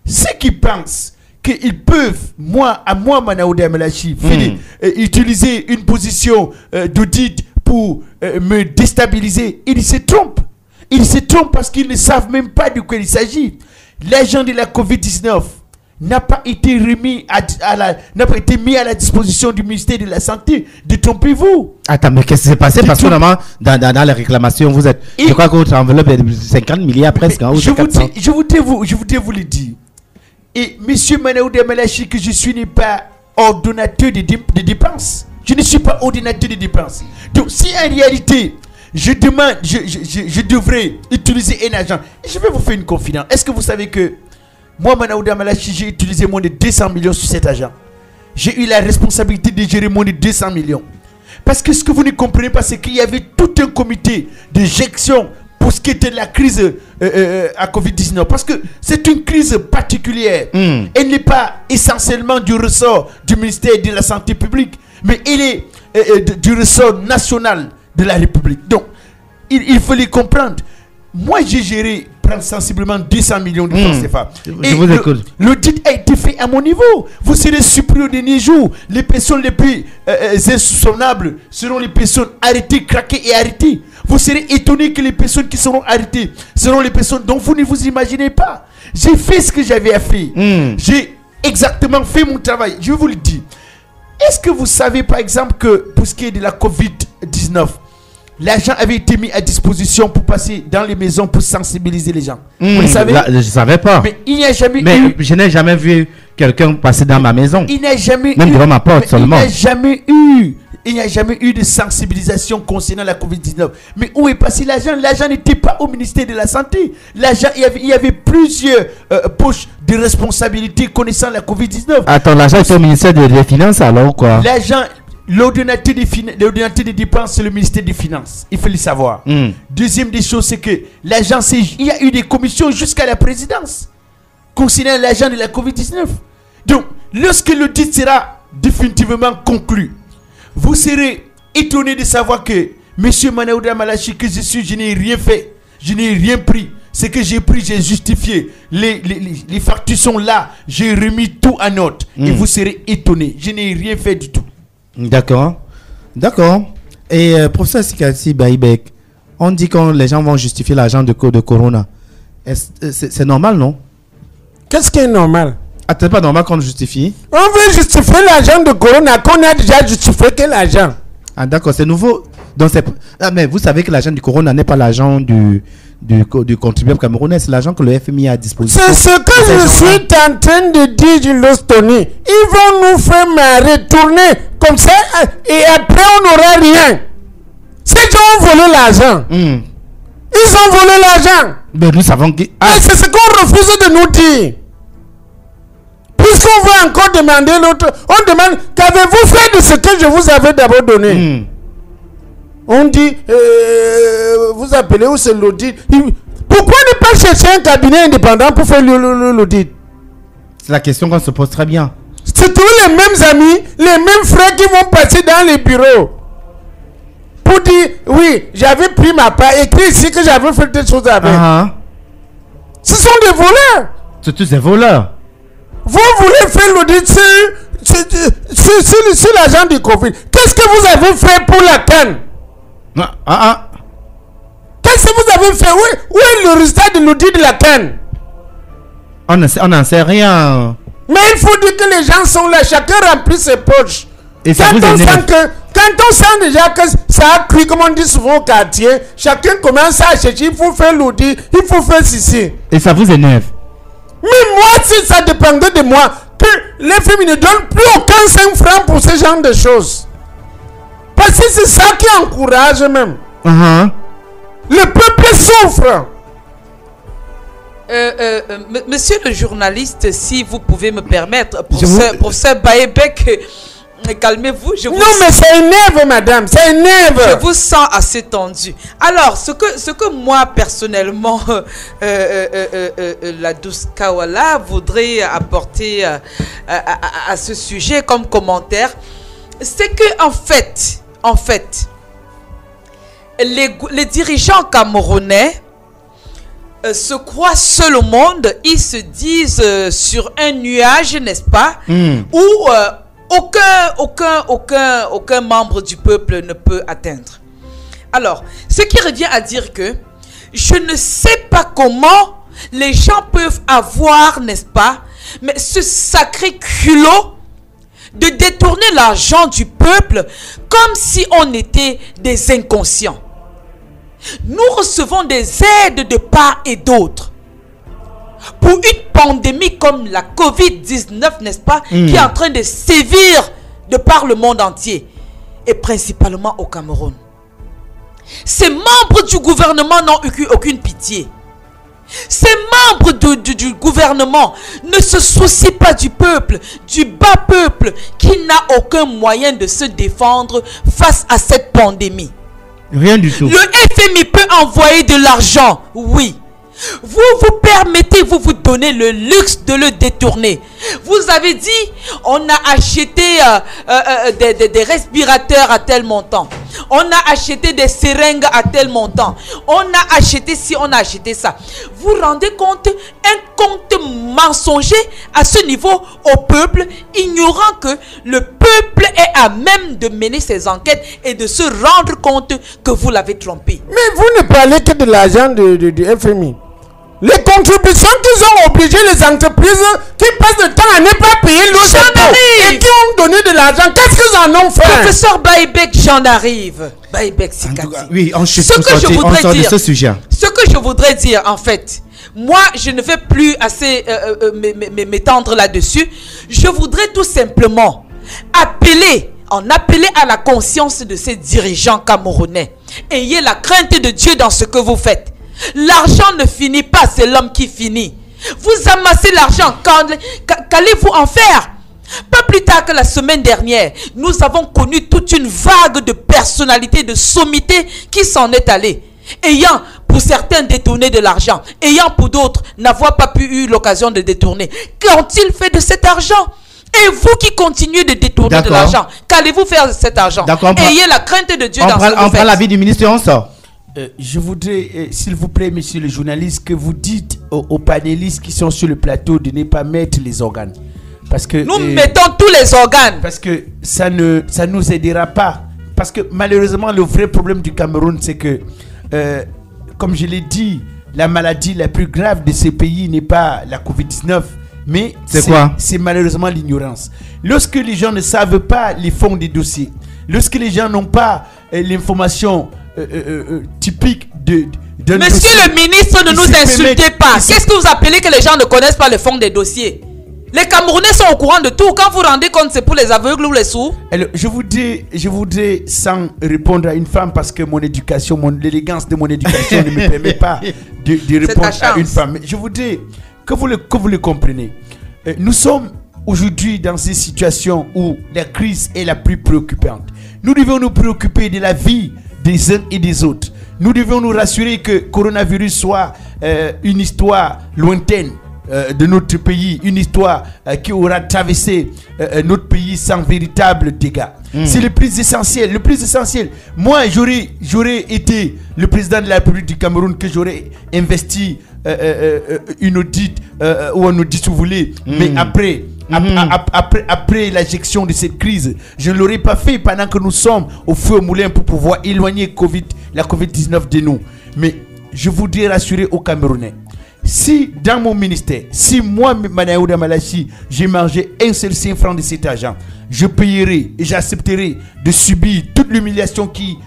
ceux qui pensent qu'ils peuvent, Manaouda Malachi, utiliser une position d'audit pour me déstabiliser, ils se trompent. Ils se trompent parce qu'ils ne savent même pas de quoi il s'agit. L'argent de la Covid-19 n'a pas été remis n'a pas été mis à la disposition du ministère de la Santé. Détrompez-vous. Attends, mais qu'est-ce qui s'est passé? Parce que normalement, dans les réclamations, vous êtes. Je crois que votre enveloppe est de 50 milliards presque. Je voudrais vous le dire. Et monsieur Manaouda Malachi, que je suis, n'est pas ordonnateur de dépenses. Je ne suis pas ordonnateur de dépenses. Donc, si en réalité, je devrais utiliser un agent, je vais vous faire une confidence. Est-ce que vous savez que moi, Manaouda Malachi, j'ai utilisé moins de 200 millions sur cet agent. J'ai eu la responsabilité de gérer moins de 200 millions. Parce que ce que vous ne comprenez pas, c'est qu'il y avait tout un comité de gestion pour ce qui était de la crise à Covid-19. Parce que c'est une crise particulière. Elle n'est pas essentiellement du ressort du ministère de la Santé publique, mais elle est du ressort national de la République. Donc, il faut les comprendre. Moi, j'ai géré sensiblement 200 millions de francs CFA. Et l'audit a été fait à mon niveau. Vous serez surpris au dernier jour. Les personnes les plus insoupçonnables seront les personnes arrêtées, craquées et arrêtées. Vous serez étonné que les personnes qui seront arrêtées seront les personnes dont vous ne vous imaginez pas. J'ai fait ce que j'avais à faire. J'ai exactement fait mon travail. Je vous le dis. Est-ce que vous savez par exemple que pour ce qui est de la Covid-19, l'argent avait été mis à disposition pour passer dans les maisons pour sensibiliser les gens? Vous le savez? Je ne savais pas. Mais il n'y a jamais eu... je n'ai jamais vu quelqu'un passer dans ma maison. Il n'y a jamais même devant ma porte seulement. Il n'y a jamais eu de sensibilisation concernant la Covid-19. Mais où est passé l'argent? L'argent n'était pas au ministère de la Santé. L'argent, il y avait plusieurs poches de responsabilité connaissant la Covid-19. Attends, l'argent était au ministère des Finances alors quoi? L'argent... L'ordonnateur des dépenses, c'est le ministère des Finances. Il faut le savoir. Deuxième des choses, c'est que l'agence, il y a eu des commissions jusqu'à la présidence concernant l'argent de la Covid-19. Donc, lorsque l'audit sera définitivement conclu, vous serez étonné de savoir que M. Manaouda Malachi, que je n'ai rien fait, je n'ai rien pris. Ce que j'ai pris, j'ai justifié. Les factures sont là. J'ai remis tout en note. Et vous serez étonné. Je n'ai rien fait du tout. D'accord. Et professeur Sikassi Baïbek, on dit que les gens vont justifier l'argent de Corona. C'est normal, non? Qu'est-ce qui est normal? C'est pas normal qu'on justifie? On veut justifier l'argent de Corona qu'on a déjà justifié quel argent? Ah d'accord, c'est nouveau. Donc mais vous savez que l'argent du Corona n'est pas l'argent du contribuable camerounais, c'est l'argent que le FMI a à disposition. C'est ce que je suis en train de dire, Julius Tony. Ils vont nous faire retourner comme ça et après on n'aura rien. Ces gens ont volé l'argent. Ils ont volé l'argent. Mais nous savons que... Et c'est ce qu'on refuse de nous dire. Puisqu'on veut encore demander l'autre, on demande qu'avez-vous fait de ce que je vous avais d'abord donné? On dit, vous appelez où c'est l'audit? Pourquoi ne pas chercher un cabinet indépendant pour faire l'audit? C'est la question qu'on se pose très bien. C'est tous les mêmes amis, les mêmes frères qui vont passer dans les bureaux pour dire, oui, j'avais pris ma part, écrit ici que j'avais fait des choses avec. Ce sont des voleurs. C'est tous des voleurs. Vous voulez faire l'audit sur sur l'argent du Covid, qu'est-ce que vous avez fait pour la canne? Qu'est-ce que vous avez fait? Où est le résultat de l'audit de la canne? On n'en sait rien. Mais il faut dire que les gens sont là, chacun remplit ses poches. Et ça Quand vous énerve. on sent déjà que ça a cuit, comme on dit souvent au quartier, chacun commence à chercher, il faut faire l'audit, il faut faire ceci. Et ça vous énerve. Mais moi, si ça dépendait de moi, que les femmes ne donnent plus aucun 5 francs pour ce genre de choses. Parce que c'est ça qui encourage même. Le peuple souffre. Monsieur le journaliste, si vous pouvez me permettre, professeur Baebek, calmez-vous. Non, mais ça énerve, madame, ça énerve. Je vous sens assez tendu. Alors, ce que moi, personnellement, la douce Kawala voudrait apporter à ce sujet comme commentaire, c'est que, en fait, les dirigeants camerounais se croient seuls au monde. Ils se disent sur un nuage, n'est-ce pas, où aucun membre du peuple ne peut atteindre. Alors, ce qui revient à dire que je ne sais pas comment les gens peuvent avoir, n'est-ce pas, mais ce sacré culot de détourner l'argent du peuple comme si on était des inconscients. Nous recevons des aides de part et d'autre. Pour une pandémie comme la Covid-19, n'est-ce pas, qui est en train de sévir de par le monde entier, et principalement au Cameroun. Ces membres du gouvernement n'ont eu aucune pitié. Ces membres du gouvernement ne se soucient pas du peuple, du bas peuple, qui n'a aucun moyen de se défendre face à cette pandémie. Rien du tout. Le FMI peut envoyer de l'argent, oui. Vous permettez, vous donnez le luxe de le détourner. Vous avez dit, on a acheté des respirateurs à tel montant. On a acheté des seringues à tel montant. On a acheté ci, on a acheté ça. Vous rendez compte, un compte mensonger à ce niveau au peuple, ignorant que le peuple est à même de mener ses enquêtes et de se rendre compte que vous l'avez trompé. Mais vous ne parlez que de l'argent du FMI. Les contributions qu'ils ont obligé les entreprises qui passent le temps à ne pas payer leurs impôts et qui ont donné de l'argent, qu'est-ce qu'ils en ont fait? Professeur Baebek, j'en arrive. Baebek Sikati. Oui, on sort de ce sujet. Ce que je voudrais dire, en fait, moi, je ne vais plus assez m'étendre là-dessus. Je voudrais tout simplement appeler à la conscience de ces dirigeants camerounais. Ayez la crainte de Dieu dans ce que vous faites. L'argent ne finit pas, c'est l'homme qui finit. Vous amassez l'argent, qu'allez-vous en faire? Pas plus tard que la semaine dernière, nous avons connu toute une vague de personnalités, de sommités qui s'en est allée, ayant pour certains détourné de l'argent, ayant pour d'autres n'avoir pas eu l'occasion de détourner. Qu'ont-ils fait de cet argent? Et vous qui continuez de détourner de l'argent, qu'allez-vous faire de cet argent? Ayez la crainte de Dieu dans ce que vous faites. On prend l'avis du ministre et on sort. Je voudrais, s'il vous plaît, monsieur le journaliste, que vous dites aux panélistes qui sont sur le plateau de ne pas mettre les organes. Parce que nous mettons tous les organes. Parce que ça nous aidera pas. Parce que malheureusement, le vrai problème du Cameroun, c'est que, comme je l'ai dit, la maladie la plus grave de ce pays n'est pas la Covid-19, mais c'est malheureusement l'ignorance. Lorsque les gens ne savent pas les fonds des dossiers, lorsque les gens n'ont pas l'information typique de Monsieur le ministre, ne nous insultez pas. Qu'est-ce que vous appelez que les gens ne connaissent pas le fond des dossiers? Les Camerounais sont au courant de tout. Quand vous vous rendez compte, c'est pour les aveugles ou les sourds? Alors, je voudrais sans répondre à une femme, parce que mon éducation, l'élégance de mon éducation ne me permet pas de répondre à une femme. Mais je voudrais que vous le compreniez. Nous sommes aujourd'hui dans une situation où la crise est la plus préoccupante. Nous devons nous préoccuper de la vie des uns et des autres. Nous devons nous rassurer que le coronavirus soit une histoire lointaine de notre pays, une histoire qui aura traversé notre pays sans véritable dégâts. C'est le plus essentiel. Le plus essentiel. Moi, j'aurais été le président de la République du Cameroun, que j'aurais investi une audit ou un audit si vous voulez. Mais après, après la gestion de cette crise. Je ne l'aurais pas fait pendant que nous sommes au feu au moulin pour pouvoir éloigner la COVID-19 de nous. Mais je voudrais rassurer aux Camerounais. Si dans mon ministère, si moi, Manaouda Malachi, j'ai mangé un seul 5 francs de cet argent, je payerai et j'accepterai de subir toute l'humiliation qui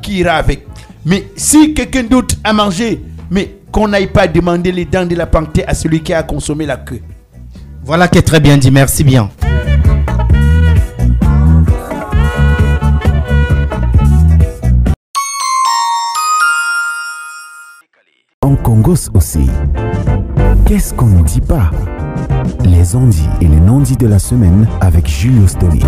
ira avec. Mais si quelqu'un d'autre a mangé, mais qu'on n'aille pas demander les dents de la panthère à celui qui a consommé la queue. Voilà qui est très bien dit, merci bien. En Congos aussi, qu'est-ce qu'on ne dit pas? Les ondits et les non-dits de la semaine avec Julius Tony.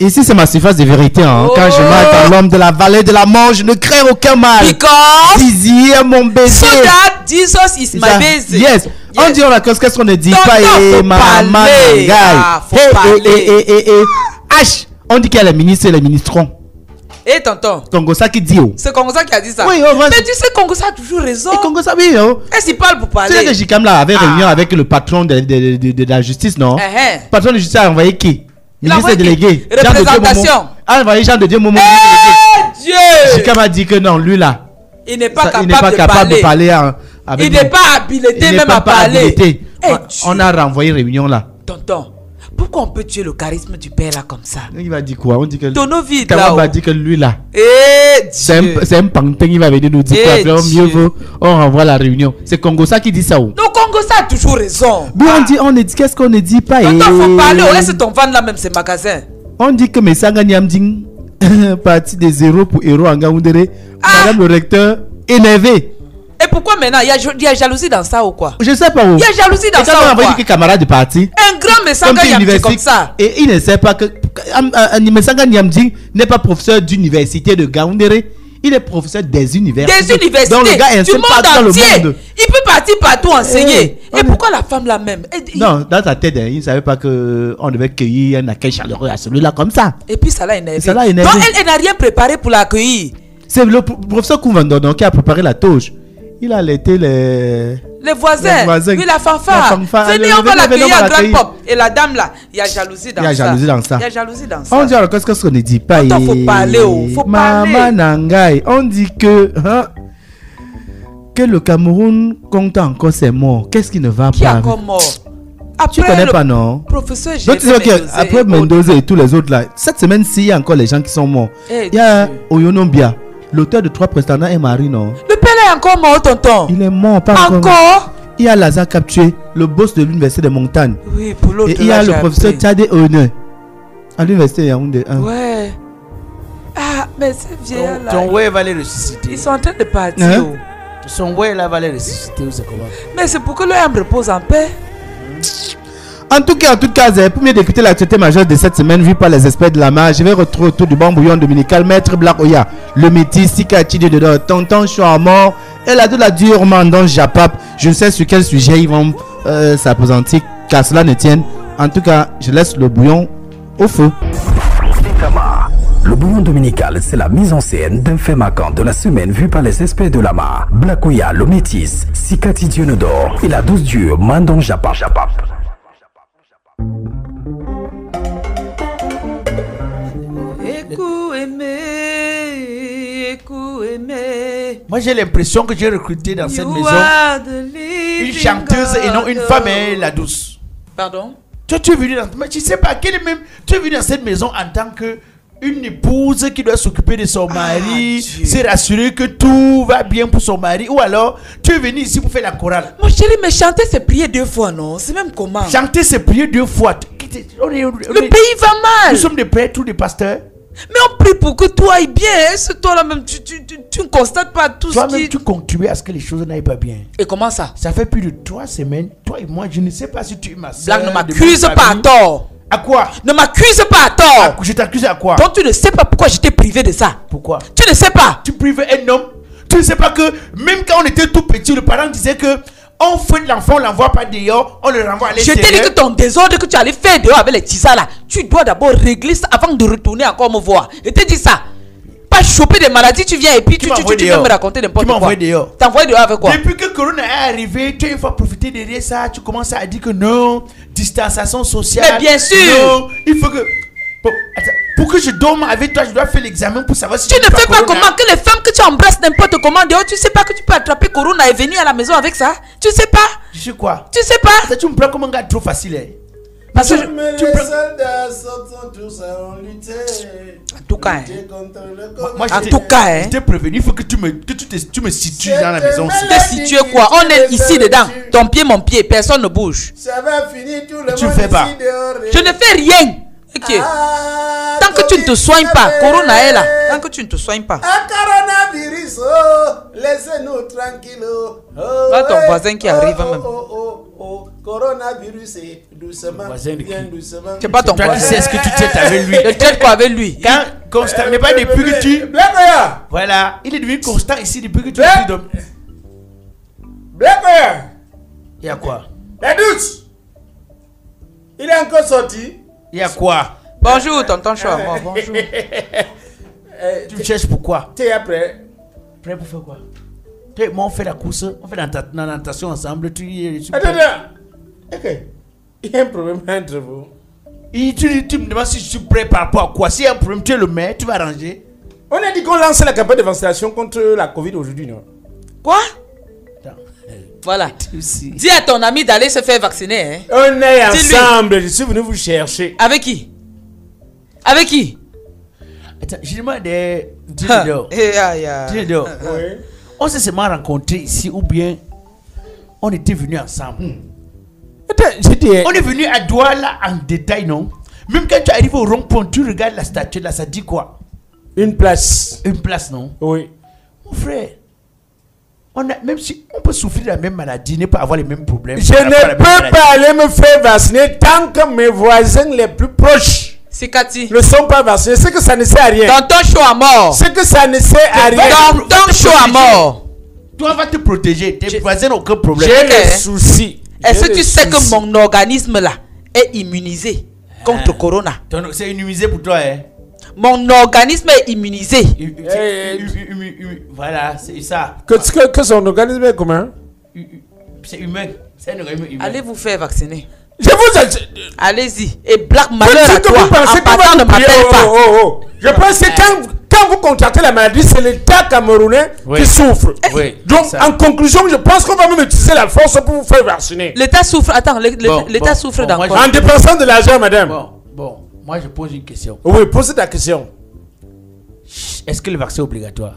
Ici, c'est ma surface de vérité. Hein. Quand je marche dans l'homme de la vallée de la mort, je ne crains aucun mal. Because Zizi est mon baiser. so that Jesus is my baiser. Yes. On dit, qu'est-ce qu'on ne dit pas? Faut Maman, parler. Faut parler. H. On dit qu'il y a les ministres et les ministrons. Eh tonton, Congosa qui dit. c'est Congosa qui a dit ça. Oui, mais tu sais, Congosa a toujours raison. Et Congosa, oui. Est-ce qu'il parle pour parler? Tu sais que Jikam là avait réunion avec le patron de la justice, non? Le patron de justice a envoyé qui? Ministre délégué. Représentation. A envoyé Jean de Dieu Momo. Dieu! Jikam a dit que non, lui là. Il n'est pas capable de parler. Avec il n'est pas habilité même à parler. On a renvoyé réunion là. Tonton, pourquoi on peut tuer le charisme du père là comme ça? Il va dire quoi? On dit que Tonneau vide là. là. On va dire que lui là. C'est un pantin qui va venir nous dire quoi. Mieux vaut on renvoie la réunion. C'est Congosa qui dit ça. Non, Congosa a toujours raison. Mais on dit qu'est-ce qu'on ne dit pas? Tonton, faut parler. On laisse ton van là même ces magasins. On dit que Messanga Niamding parti de 0 pour héros en Gaoundéré. Madame le recteur énervé. Et pourquoi maintenant il y a jalousie dans ça ou quoi? Je sais pas où. Il y a jalousie dans ça ou quoi? Que camarade de parti. Un grand Messanga Niamding comme ça. Et il ne sait pas que Messanga Niamding n'est pas professeur d'université de Gaoundéré. Il est professeur des universités. Des universités. Donc le gars du monde entier. Il peut partir partout enseigner. Et pourquoi la femme là même? Non, dans sa tête, il ne savait pas qu'on devait cueillir un accueil chaleureux à celui-là comme ça. Et puis ça l'a énervé. Donc elle n'a rien préparé pour l'accueillir. C'est le professeur Kouvandondon qui a préparé la touche. Il a allaité les voisins. Oui, la fanfare. Venez, on va l'accueillir à Grand Pop. Et la dame là, il y a jalousie dans ça. Il y a jalousie dans ça. On dit alors qu'est-ce qu'on ne dit pas? Il faut parler. Faut parler. Maman Nangai, on dit que le Cameroun compte encore ses morts. Qu'est-ce qui ne va pas? Qui est encore mort? Tu connais pas, non? Professeur donc, tu sais après Mendoza et tous les autres là, cette semaine-ci, il y a encore les gens qui sont morts. Il y a Oyonombia, l'auteur de 3 prétendants et Marie, non? Le père est encore mort, tonton. Il est mort, pas encore. Il y a Lazare Captué, le boss de l'université de Montagne. Oui, pour l'autre. Et il y a le professeur Tchadé Honneur à l'université de Yaoundé. Ouais. Ah, mais c'est vieillard là. Ton ouais va les ressusciter. Ils sont en train de partir. Son ouais là va les ressusciter. Mais c'est pour que l'homme repose en paix. En tout cas, pour mieux d'écouter l'actualité majeure de cette semaine vue par les experts de la marge, je vais retrouver autour du bon bouillon dominical Maître Black Oya, le métis, Sika Chidi de Tonton Chouamor et la de la dure Mandon Japap. Je ne sais sur quel sujet ils vont s'appesantir, car cela ne tienne. En tout cas, je laisse le bouillon au feu. Le bouillon dominical, c'est la mise en scène d'un fait marquant de la semaine vu par les experts de la mare. Black Oya, le métis, Sikati Dionodor et la douce dure Mandon Japap. Moi j'ai l'impression que j'ai recruté dans cette maison une chanteuse et non une femme, la douce. Pardon? Tu es venu dans... Mais tu sais pas, tu es venu dans cette maison en tant que une épouse qui doit s'occuper de son mari, se rassurer que tout va bien pour son mari, ou alors tu es venu ici pour faire la chorale. Mon chéri, mais chanter c'est prier 2 fois, non? C'est même comment? Chanter c'est prier 2 fois. Le pays va mal. Nous sommes des prêtres ou des pasteurs. Mais on prie pour que tout aille bien. C'est toi là même, tu ne constates pas tout ce qui... Toi-même, tu contribues à ce que les choses n'aillent pas bien. Et comment ça? Ça fait plus de 3 semaines. Toi et moi, je ne sais pas si tu es ma soeur. Blague, ne m'accuse pas à tort. À quoi? Ne m'accuse pas à tort. Je t'accuse à quoi? Donc tu ne sais pas pourquoi j'étais privé de ça. Pourquoi? Tu ne sais pas. Tu privais un homme. Tu ne sais pas que même quand on était tout petit, le parent disait que On fait l'enfant, on l'envoie pas dehors, on le renvoie à Je l'extérieur. t'ai dit que ton désordre que tu allais faire dehors avec les tisas là, tu dois d'abord régler ça avant de retourner encore me voir. Je t'ai dit ça. Pas choper des maladies, tu viens et puis tu veux me raconter n'importe quoi. Tu m'as envoyé dehors. T'as envoyé dehors avec quoi? Depuis que Corona est arrivé, tu as une fois profité de ça, tu commences à dire que non, distanciation sociale. Mais bien sûr. Non, il faut que... Bon, attends, pour que je dorme avec toi, je dois faire l'examen pour savoir si Tu ne fais pas Corona. comment que les femmes que tu embrasses n'importe comment dehors, tu sais pas que tu peux attraper Corona et venir à la maison avec ça? Tu sais pas? Je sais quoi? Tu sais pas? Ça, tu me prends comme un gars trop facile. Hein? Parce que tu Les prends... soldats sont tous en lutte. En tout cas, hein. Moi, En tout cas, hein. je t'ai prévenu, il faut que tu me situes dans la maison aussi. T'es situé quoi? On est ici dedans. Ton pied, mon pied, personne ne bouge. Ça va finir tout le Tu monde le fais pas. ici dehors. Je ne fais rien. Ok. Ah, Tant que tu ne te soignes pas, Covid. Corona est là. Tant que tu ne te soignes pas. Ah, coronavirus, oh, laissez-nous tranquilles. Oh, Là, ton ouais. voisin qui arrive même. Coronavirus, doucement, Voisin de bien qui? doucement. C'est pas ton Toi, tu voisin. sais est-ce que tu traites avec lui. Je traite quoi avec lui? Quand Constant n'est pas depuis que tu... Black Oya, Voilà, il est devenu constant ici depuis que tu Hein? es d'homme. Black Oya, Il y a quoi? la douce. Il est encore sorti. Il y a quoi? Bonjour, tonton Chouamor. Bonjour. Tu me cherches pourquoi? Tu es après. Prêt pour faire quoi? Moi, on fait la course, on fait la natation ensemble. Tu Attends. Ok. Il y a un problème entre vous. Et tu me demandes si je suis prêt par rapport à quoi? S'il y a un problème, tu es le maire, tu vas arranger. On a dit qu'on lance la campagne de vaccination contre la Covid aujourd'hui, non? Quoi? Attends. Voilà. Tu aussi. Dis à ton ami d'aller se faire vacciner. Hein. On est Dis-lui. ensemble. Je suis venu vous chercher. Avec qui? Avec qui? Attends, je demande des... Ah, Dis-le. Dis-le. Oui. On s'est seulement rencontrés ici ou bien on était venus ensemble. Attends, je dis. On est venu à Douala en détail, non? Même quand tu arrives au rond-point, tu regardes la statue là, ça dit quoi? Une place. Une place, non? Oui. Mon frère, même si on peut souffrir de la même maladie, ne pas avoir les mêmes problèmes. Je ne peux pas aller me faire vacciner tant que mes voisins les plus proches C'est Cathy. ne sont pas vaccinés. C'est que ça ne sert à rien. Tonton Chouamor. C'est que ça ne sert à rien. Tonton Chouamor. Toi, va te protéger. Tes voisins n'ont aucun problème. J'ai Ok. des soucis. Est-ce J'ai que tu des sais que soucis. mon organisme là est immunisé contre Corona? C'est immunisé pour toi, hein? Mon organisme est immunisé. Voilà, c'est ça. Que son organisme est commun. C'est humain. C'est un organisme humain. Allez vous faire vacciner. Je vous ai. Allez-y. Et Black malheur à que toi. vous pensez En partant ne m'appelle pas. Je pense que quand vous contractez la maladie, c'est l'État camerounais Oui. qui souffre. Oui, Donc, ça. en conclusion, je pense qu'on va même utiliser la force pour vous faire vacciner. L'État souffre. Attends, Bon, l'État bon, souffre bon, dans moi, quoi? En dépensant de l'argent, madame. Bon, moi je pose une question. Oui, posez ta question. Est-ce que le vaccin est obligatoire?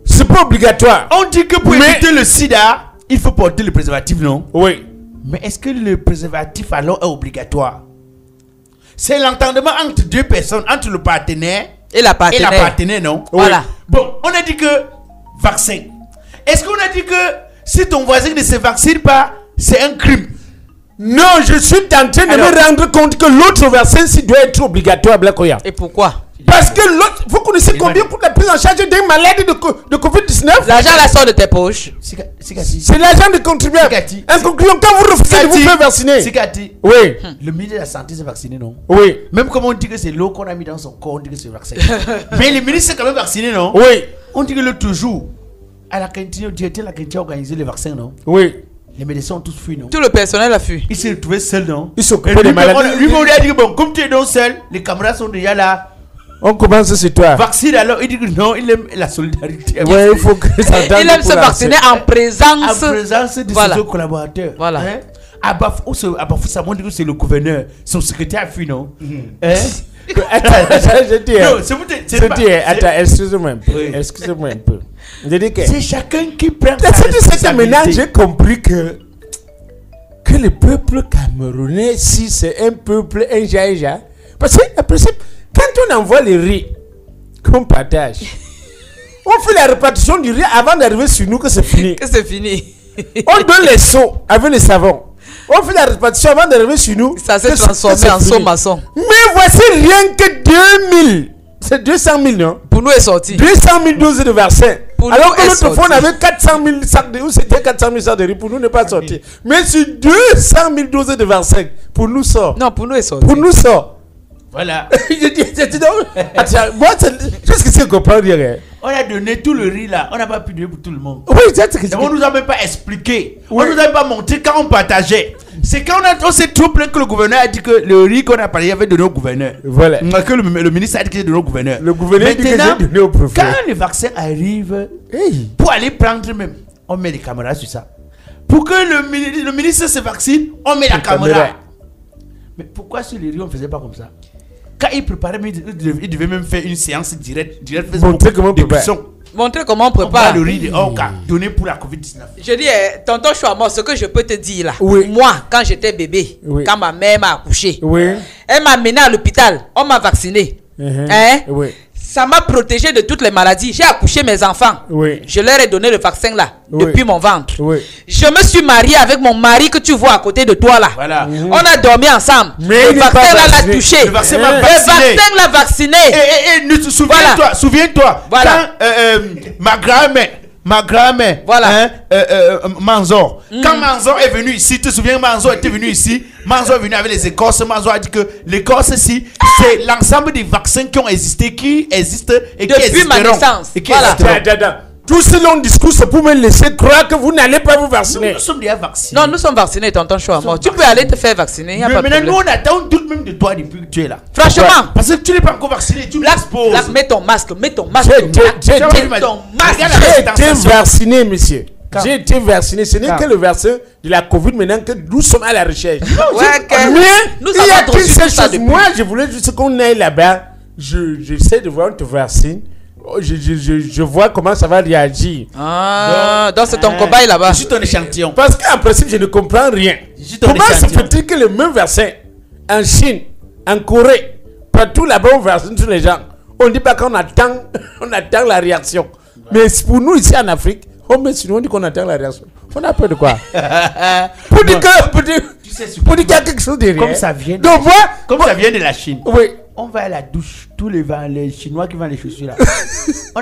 C'est pas obligatoire. On dit que pour Mais- éviter le sida, il faut porter le préservatif, non? Oui. Mais est-ce que le préservatif alors est obligatoire? C'est l'entendement entre deux personnes, entre le partenaire Et la et partenaire. la partenaire, non? Voilà. Bon, on a dit que vaccin. Est-ce qu'on a dit que si ton voisin ne se vaccine pas, c'est un crime? Non, je suis en train de Alors- me rendre compte que l'autre vaccin s'il doit être obligatoire, Blakoya. Et pourquoi? Parce que l'autre, vous connaissez combien coûte la prise en charge d'un malade de Covid-19? L'argent là sort de tes poches. C'est l'argent des contribuables. Sikati. En conclusion, quand vous refusez de vous faire vacciner. Sikati. Oui, Le ministre de la Santé s'est vacciné, non? oui, Même comme on dit que c'est l'eau qu'on a mis dans son corps, on dit que c'est le vaccin. Mais le ministre s'est quand même vacciné, non? oui, On dit que l'autre jour, à la cantine, au directeur de la cantine a organisé le vaccin, non? oui. Les médecins ont tous fui, non? Tout le personnel a fui. Il s'est retrouvé seul, non? Il s'occupait Et des lui, maladies. lui, on lui a dit que bon, comme tu es donc seul, les camarades sont déjà là. On commence sur toi. Vaccine alors, il dit que non, il aime la solidarité. Oui, il faut que ça Il aime se vacciner en En présence. présence de Voilà. ses autres collaborateurs. Voilà. Hein? À Bafou, ça montre que c'est le gouverneur. Son secrétaire a fui, non? Hein? Attends, je dis. Non, c'est pour te- c'est Je pas- dis, c'est- attends, excusez-moi un peu. Oui. Excusez-moi un peu. Je dis que. C'est chacun qui prend C'est sa que maintenant responsabilité. j'ai compris que le peuple camerounais, si c'est un peuple, un jaïja, parce que, en principe, quand on envoie les riz qu'on partage, on fait la répartition du riz avant d'arriver sur nous que c'est fini. Que c'est fini. On donne les seaux avec les savons. On fait la répartition avant d'arriver sur nous. Ça s'est que transformé c'est en fini. saut maçon. Mais voici rien que 2000. C'est 200 000, non? Pour nous est sorti. 200 000 doses de vaccin Alors que l'autre fois, on avait 400 000 sacs de riz, c'était 400 000 sacs de riz, pour nous n'est pas sorti. Mais sur 200 000 doses de vaccin, pour nous sort. Non, pour nous est sorti. Pour nous sort. Voilà. Moi, jusqu'ici, je comprends rien. On a donné tout le riz là. On n'a pas pu donner pour tout le monde. Oui, c'est ce que on nous a même pas expliqué. Oui. On nous a pas montré quand on partageait. C'est quand on s'est trop plaint que le gouverneur a dit que le riz qu'on a parlé avait donné au gouverneur. Voilà. Que le ministre a dit qu'il a donné au gouverneur. Le gouverneur dit que j'ai donné au préfet. Quand les vaccins arrivent, pour aller prendre même, on met des caméras sur ça. Pour que le ministre se vaccine, on met la caméra. Mais pourquoi sur les riz on ne faisait pas comme ça? Quand il préparait, il devait même faire une séance directe Facebook. Montrer comment on prépare. Montrer comment on prépare. Le riz de Oka, donné pour la Covid-19. Je dis, tonton Chouamor, ce que je peux te dire là. Oui. Moi, quand j'étais bébé, quand ma mère m'a accouché, elle m'a amené à l'hôpital, on m'a vacciné. Ça m'a protégé de toutes les maladies. J'ai accouché mes enfants. Je leur ai donné le vaccin là, depuis mon ventre. Je me suis marié avec mon mari que tu vois à côté de toi là. Voilà. On a dormi ensemble. Mais le vaccin là l'a touché. Le vaccin l'a vacciné. Et souviens-toi, voilà. Quand ma grand-mère, voilà. Manzor. Quand Manzor est venu ici, tu te souviens, Manzor était venu ici. Manzor est venu avec les écorces. Manzor a dit que l'écorce ici, c'est l'ensemble des vaccins qui ont existé, qui existent et qui existeront. Depuis ma naissance. Et qui Voilà. Tout ce long discours, c'est pour me laisser croire que vous n'allez pas vous vacciner. Nous sommes déjà vaccinés. Non, nous sommes vaccinés, tonton Chouamor. Tu peux aller te faire vacciner. Y a pas de maintenant, problème. nous, on attend tout de même de toi depuis que tu es là. Franchement. Parce que tu n'es pas encore vacciné. Tu l'exposes. Mets ton masque. Mets ton masque. J'ai été vacciné, monsieur. J'ai été vacciné. Ce n'est que le vaccin de la Covid maintenant que nous sommes à la recherche. Nous il y a toutes ces choses. Moi, je voulais juste qu'on aille là-bas. J'essaie de voir un vaccin. Je vois comment ça va réagir. Donc c'est ton cobaye là-bas. Je suis ton échantillon. Parce qu'en principe, je ne comprends rien. Comment se fait-il que le même vaccin en Chine, en Corée, partout là-bas, on vaccine tous les gens? On ne dit pas qu'on attend, on attend la réaction. Mais pour nous ici en Afrique, on dit qu'on attend la réaction. On a peur de quoi? Pour dire qu'il y a quelque chose derrière. Comme ça vient de la Chine. Oui. On va à la douche, tous les Chinois qui vendent les chaussures là.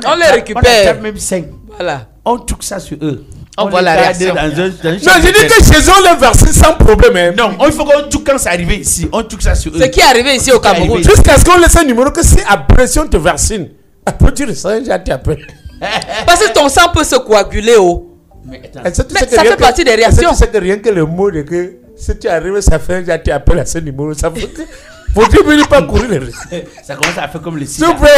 On les récupère. On a même 5. Voilà. On touche ça sur eux. On voit la réaction. Non, je dis que chez eux, on les vaccine sans problème. Non, il faut qu'on touche quand c'est arrivé ici. On touche ça sur eux. Ce qui est arrivé ici au Cameroun. Jusqu'à ce qu'on laisse un numéro que si après si on te vaccine, après tu ressens, j'ai t'appelé. Parce que ton sang peut se coaguler. Mais ça fait partie des réactions. Tu sais que rien que le mot de que si tu arrives, ça fait j'ai t'appelé à ce numéro. Ça fait que. Faut-il venir pas courir les risques? Ça commence à faire comme les sida. S'il vous plaît,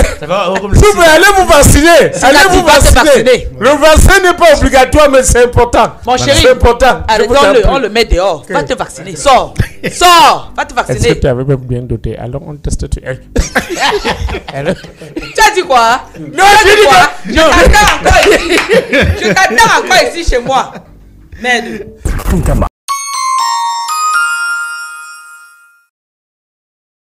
allez vous vacciner. Allez vous vacciner. Le vaccin n'est pas obligatoire, mais c'est important. Mon chéri, c'est important. Arrêtons-le, on le met dehors. Va te vacciner. Sors. Sors. Va te vacciner. Est-ce que tu avais même bien doté? Alors on teste. Tu as dit quoi? Non, je dis quoi? Je t'attends encore ici chez moi. Merde.